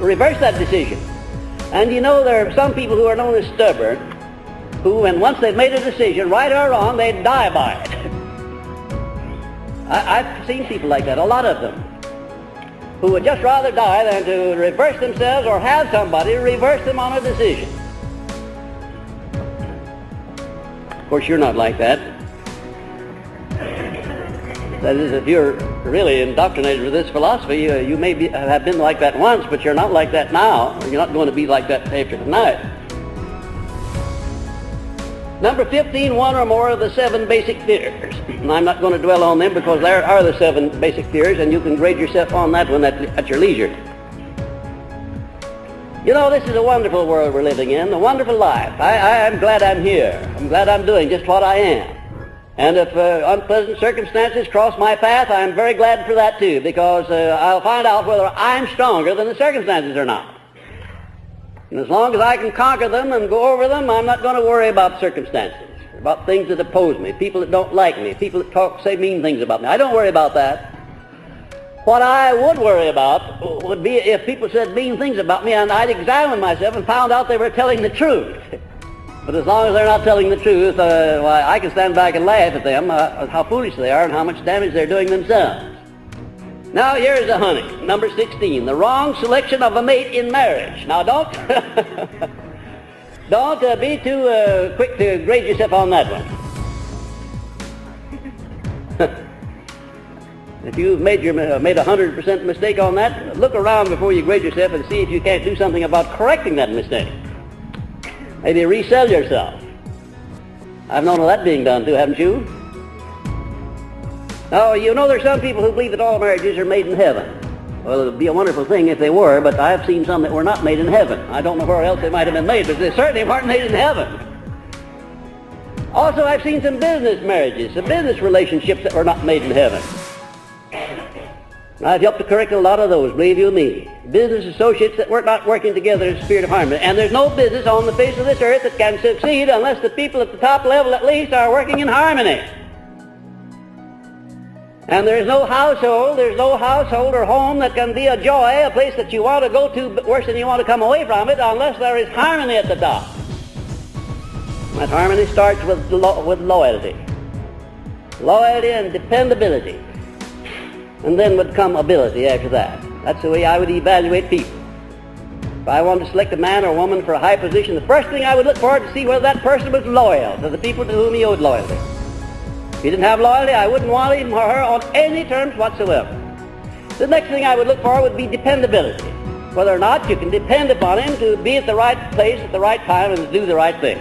reverse that decision. And you know, there are some people who are known as stubborn, who, and once they've made a decision, right or wrong, they die by it. I've seen people like that, a lot of them, who would just rather die than to reverse themselves or have somebody reverse them on a decision. Of course, you're not like that. That is, if you're really indoctrinated with this philosophy, you may have been like that once, but you're not like that now. You're not going to be like that after tonight. Number 15, one or more of the 7 basic fears. And I'm not going to dwell on them because there are the 7 basic fears, and you can grade yourself on that one at your leisure. You know, this is a wonderful world we're living in, a wonderful life. I'm glad I'm here. I'm glad I'm doing just what I am. And if unpleasant circumstances cross my path, I'm very glad for that too, because I'll find out whether I'm stronger than the circumstances or not. And as long as I can conquer them and go over them, I'm not going to worry about circumstances, about things that oppose me, people that don't like me, people that say mean things about me. I don't worry about that. What I would worry about would be if people said mean things about me and I'd examine myself and found out they were telling the truth. But as long as they're not telling the truth, I can stand back and laugh at them, how foolish they are and how much damage they're doing themselves. Now here's the honey, number 16, the wrong selection of a mate in marriage. Now don't be too quick to grade yourself on that one. If you've made a 100% mistake on that, look around before you grade yourself and see if you can't do something about correcting that mistake. Maybe resell yourself. I've known of that being done too, haven't you? Now, you know, there's some people who believe that all marriages are made in heaven. Well, it would be a wonderful thing if they were, but I've seen some that were not made in heaven. I don't know where else they might have been made, but they certainly weren't made in heaven. Also, I've seen some business marriages, some business relationships that were not made in heaven. I've helped to correct a lot of those, believe you me. Business associates that were not working together in a spirit of harmony. And there's no business on the face of this earth that can succeed unless the people at the top level at least are working in harmony. And there's no household or home that can be a joy, a place that you want to go to worse than you want to come away from it, unless there is harmony at the top. That harmony starts with loyalty. Loyalty and dependability. And then would come ability after that. That's the way I would evaluate people. If I wanted to select a man or woman for a high position, the first thing I would look for is to see whether that person was loyal to the people to whom he owed loyalty. If he didn't have loyalty, I wouldn't want him or her on any terms whatsoever. The next thing I would look for would be dependability. Whether or not you can depend upon him to be at the right place at the right time and to do the right thing.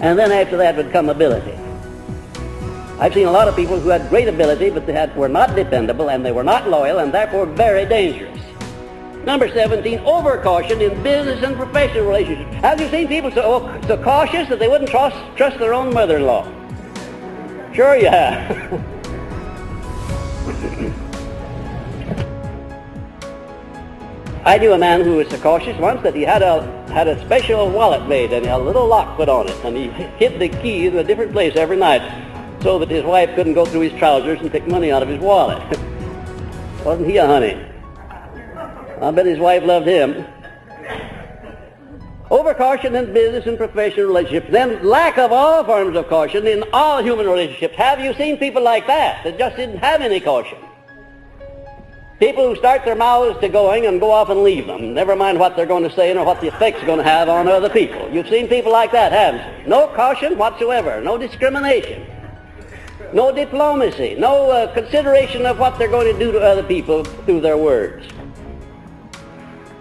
And then after that would come ability. I've seen a lot of people who had great ability, but were not dependable, and they were not loyal, and therefore very dangerous. Number 17, overcaution in business and professional relationships. Have you seen people so cautious that they wouldn't trust their own mother-in-law? Sure you have. I knew a man who was so cautious once that he had a special wallet made and a little lock put on it, and he hid the key in a different place every night so that his wife couldn't go through his trousers and take money out of his wallet. Wasn't he a honey? I bet his wife loved him. Overcaution in business and professional relationships, then lack of all forms of caution in all human relationships. Have you seen people like that just didn't have any caution? People who start their mouths to going and go off and leave them, never mind what they're going to say or what the effect's going to have on other people. You've seen people like that, haven't you? No caution whatsoever, no discrimination, no diplomacy, no consideration of what they're going to do to other people through their words.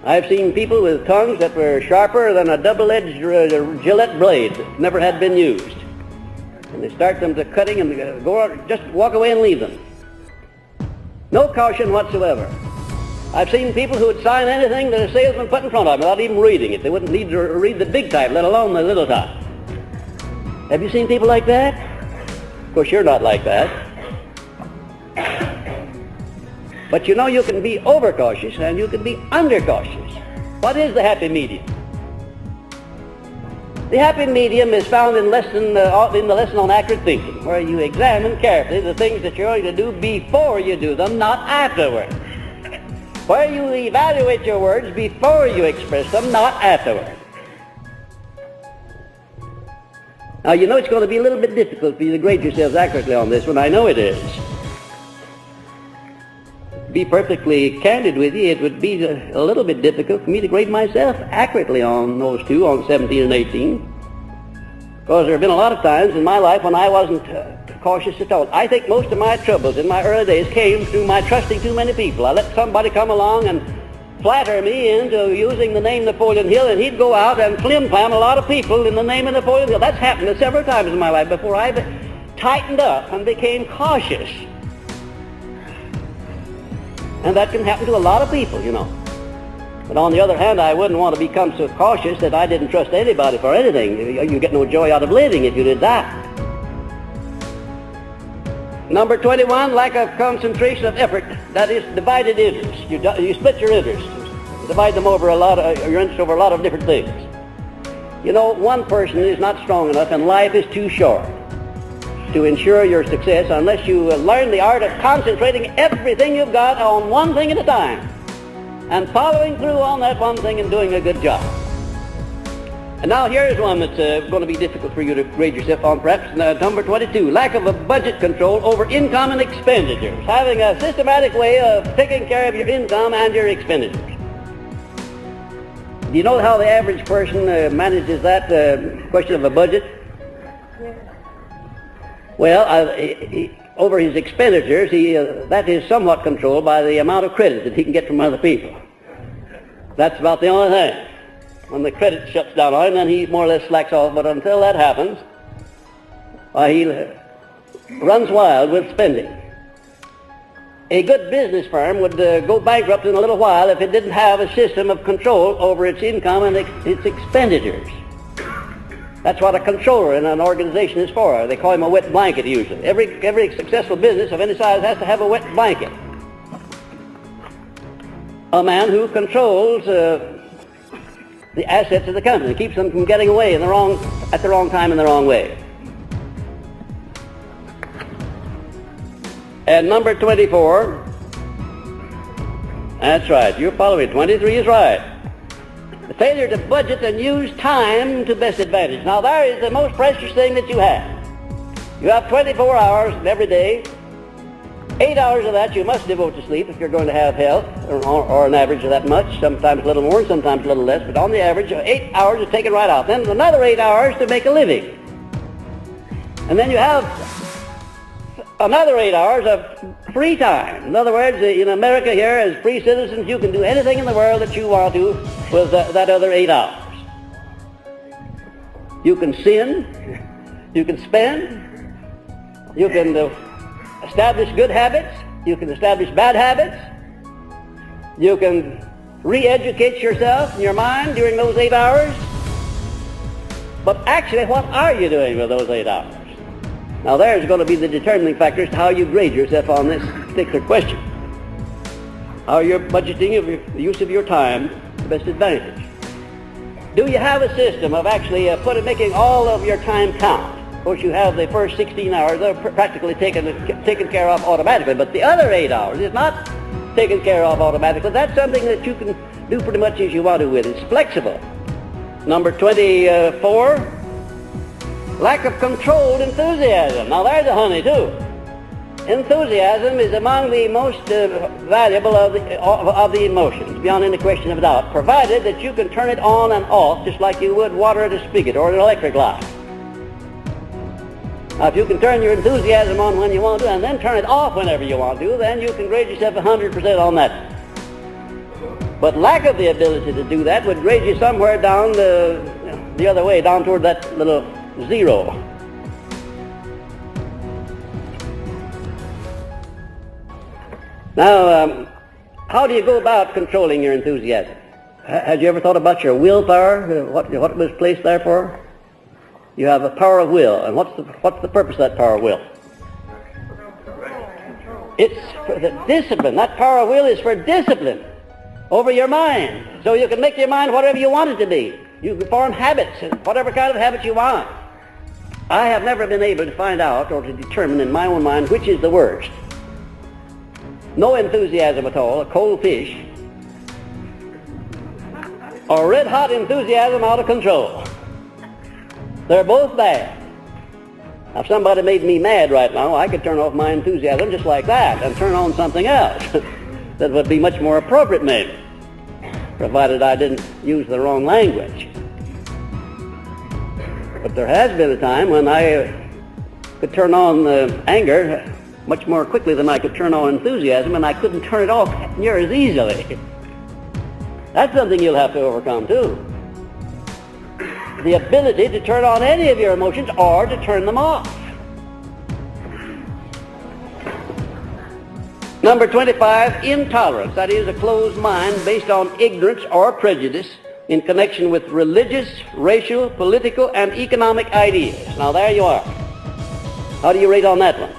I've seen people with tongues that were sharper than a double-edged Gillette blade that never had been used. And they start them to cutting and just walk away and leave them. No caution whatsoever. I've seen people who would sign anything that a salesman put in front of them without even reading it. They wouldn't need to read the big type, let alone the little type. Have you seen people like that? Of course, you're not like that. But you know, you can be overcautious and you can be undercautious. What is the happy medium? The happy medium is found in the lesson on accurate thinking, where you examine carefully the things that you're going to do before you do them, not afterward. Where you evaluate your words before you express them, not afterward. Now, you know it's going to be a little bit difficult for you to grade yourselves accurately on this one. I know it is. To be perfectly candid with you, it would be a little bit difficult for me to grade myself accurately on those two, on 17 and 18. Because there have been a lot of times in my life when I wasn't cautious at all. I think most of my troubles in my early days came through my trusting too many people. I let somebody come along and flatter me into using the name Napoleon Hill, and he'd go out and flim-flam a lot of people in the name of Napoleon Hill. That's happened several times in my life before I tightened up and became cautious. And that can happen to a lot of people, you know. But on the other hand, I wouldn't want to become so cautious that I didn't trust anybody for anything. You get no joy out of living if you did that. Number 21, lack of concentration of effort. That is divided interest. You split your interests. Divide them over your interests over a lot of different things. You know, one person is not strong enough and life is too short to ensure your success unless you learn the art of concentrating everything you've got on one thing at a time and following through on that one thing and doing a good job. And now here's one that's going to be difficult for you to grade yourself on, perhaps. Number 22, lack of a budget control over income and expenditures. Having a systematic way of taking care of your income and your expenditures. Do you know how the average person manages that question of a budget? Well, over his expenditures, that is somewhat controlled by the amount of credit that he can get from other people. That's about the only thing. When the credit shuts down on him, then he more or less slacks off. But until that happens, he runs wild with spending. A good business firm would go bankrupt in a little while if it didn't have a system of control over its income and its expenditures. That's what a controller in an organization is for. They call him a wet blanket usually. Every successful business of any size has to have a wet blanket. A man who controls the assets of the company, keeps them from getting away at the wrong time in the wrong way. And number 24, that's right, you're following. 23 is right. The failure to budget and use time to best advantage. Now, there is the most precious thing that you have. You have 24 hours every day. 8 hours of that you must devote to sleep if you're going to have health, or an average of that much, sometimes a little more and sometimes a little less, but on the average, 8 hours is taken right out. Then another 8 hours to make a living. And then you have another 8 hours of free time. In other words, in America here, as free citizens, you can do anything in the world that you want to with that other 8 hours. You can sin, you can spend, you can establish good habits, you can establish bad habits, you can re-educate yourself in your mind during those 8 hours. But actually, what are you doing with those 8 hours? Now, there's going to be the determining factor as to how you grade yourself on this particular question. how you're budgeting of the use of your time to the best advantage. Do you have a system of actually making all of your time count? Of course, you have the first 16 hours, they're practically taken care of automatically, but the other 8 hours is not taken care of automatically. That's something that you can do pretty much as you want to with. It's flexible. Number 24, lack of controlled enthusiasm. Now there's a honey too. Enthusiasm is among the most valuable of the emotions, beyond any question of doubt, provided that you can turn it on and off just like you would water at a spigot or an electric light. Now, if you can turn your enthusiasm on when you want to and then turn it off whenever you want to, then you can grade yourself 100% on that. But lack of the ability to do that would grade you somewhere down the other way, down toward that little zero. Now, how do you go about controlling your enthusiasm? Had you ever thought about your willpower, what it was placed there for? You have a power of will, and what's the purpose of that power of will? It's for the discipline. That power of will is for discipline over your mind, so you can make your mind whatever you want it to be. You can form habits, whatever kind of habits you want. I have never been able to find out or to determine in my own mind which is the worst. No enthusiasm at all, a cold fish, or red-hot enthusiasm out of control. They're both bad. Now, if somebody made me mad right now, I could turn off my enthusiasm just like that and turn on something else that would be much more appropriate maybe, provided I didn't use the wrong language. But there has been a time when I could turn on anger much more quickly than I could turn on enthusiasm, and I couldn't turn it off near as easily. That's something you'll have to overcome too. The ability to turn on any of your emotions or to turn them off. Number 25, intolerance. That is a closed mind based on ignorance or prejudice in connection with religious, racial, political, and economic ideas. Now there you are. How do you rate on that one?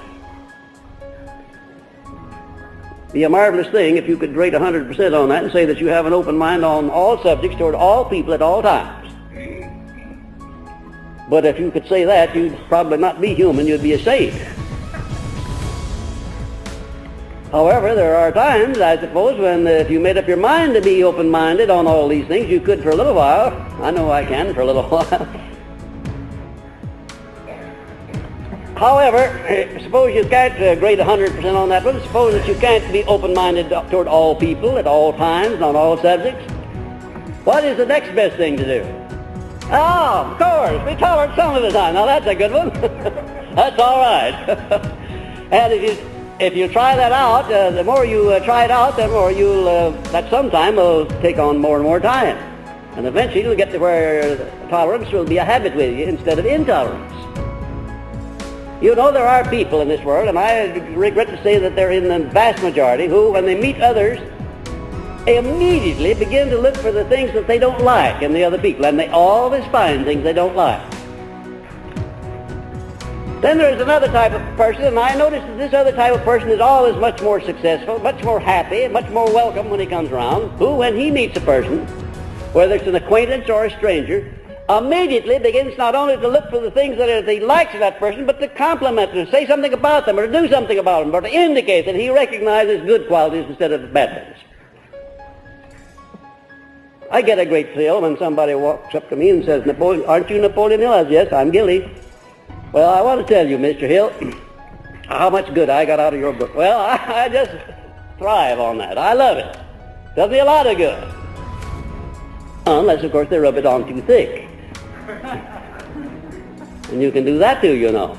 Be a marvelous thing if you could rate 100% on that and say that you have an open mind on all subjects toward all people at all times. But if you could say that, you'd probably not be human, you'd be a saint. However, there are times, I suppose, when if you made up your mind to be open-minded on all these things, you could for a little while. I know I can for a little while. However, suppose you can't grade 100% on that one. Suppose that you can't be open-minded toward all people at all times and on all subjects. What is the next best thing to do? Oh, of course, be tolerant some of the time. Now that's a good one. That's all right. And if you try that out, the more you try it out, the more that sometime will take on more and more time. And eventually you'll get to where tolerance will be a habit with you instead of intolerance. You know, there are people in this world, and I regret to say that they're in the vast majority, who, when they meet others, immediately begin to look for the things that they don't like in the other people, and they always find things they don't like. Then there's another type of person, and I notice that this other type of person is always much more successful, much more happy, much more welcome when he comes around, who, when he meets a person, whether it's an acquaintance or a stranger, immediately begins not only to look for the things that he likes in that person, but to compliment them, say something about them, or to do something about them, or to indicate that he recognizes good qualities instead of bad ones. I get a great thrill when somebody walks up to me and says, "Napoleon, aren't you Napoleon Hill?" I says, "Yes, I'm Gilly." "Well, I want to tell you, Mr. Hill, how much good I got out of your book." Well, I just thrive on that. I love it. Does me a lot of good. Unless, of course, they rub it on too thick. And you can do that too, you know.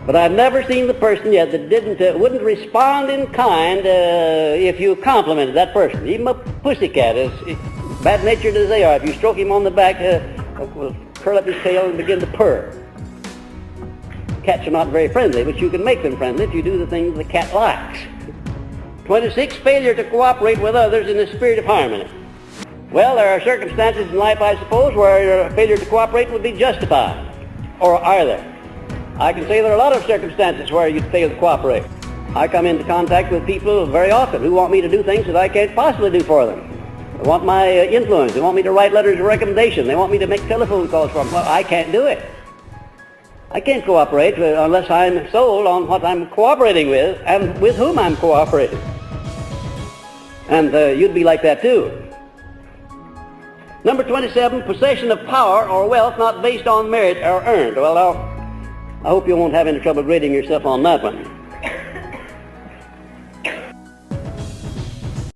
But I've never seen the person yet that wouldn't respond in kind if you complimented that person. Even a pussycat, as bad-natured as they are, if you stroke him on the back, will curl up his tail and begin to purr. Cats are not very friendly, but you can make them friendly if you do the things the cat likes. 26, failure to cooperate with others in the spirit of harmony. Well, there are circumstances in life, I suppose, where failure to cooperate would be justified. Or are there? I can say there are a lot of circumstances where you'd fail to cooperate. I come into contact with people very often who want me to do things that I can't possibly do for them. They want my influence. They want me to write letters of recommendation. They want me to make telephone calls for them. Well, I can't do it. I can't cooperate unless I'm sold on what I'm cooperating with and with whom I'm cooperating. And you'd be like that too. Number 27, possession of power or wealth not based on merit or earned. Well, now, I hope you won't have any trouble grading yourself on that one.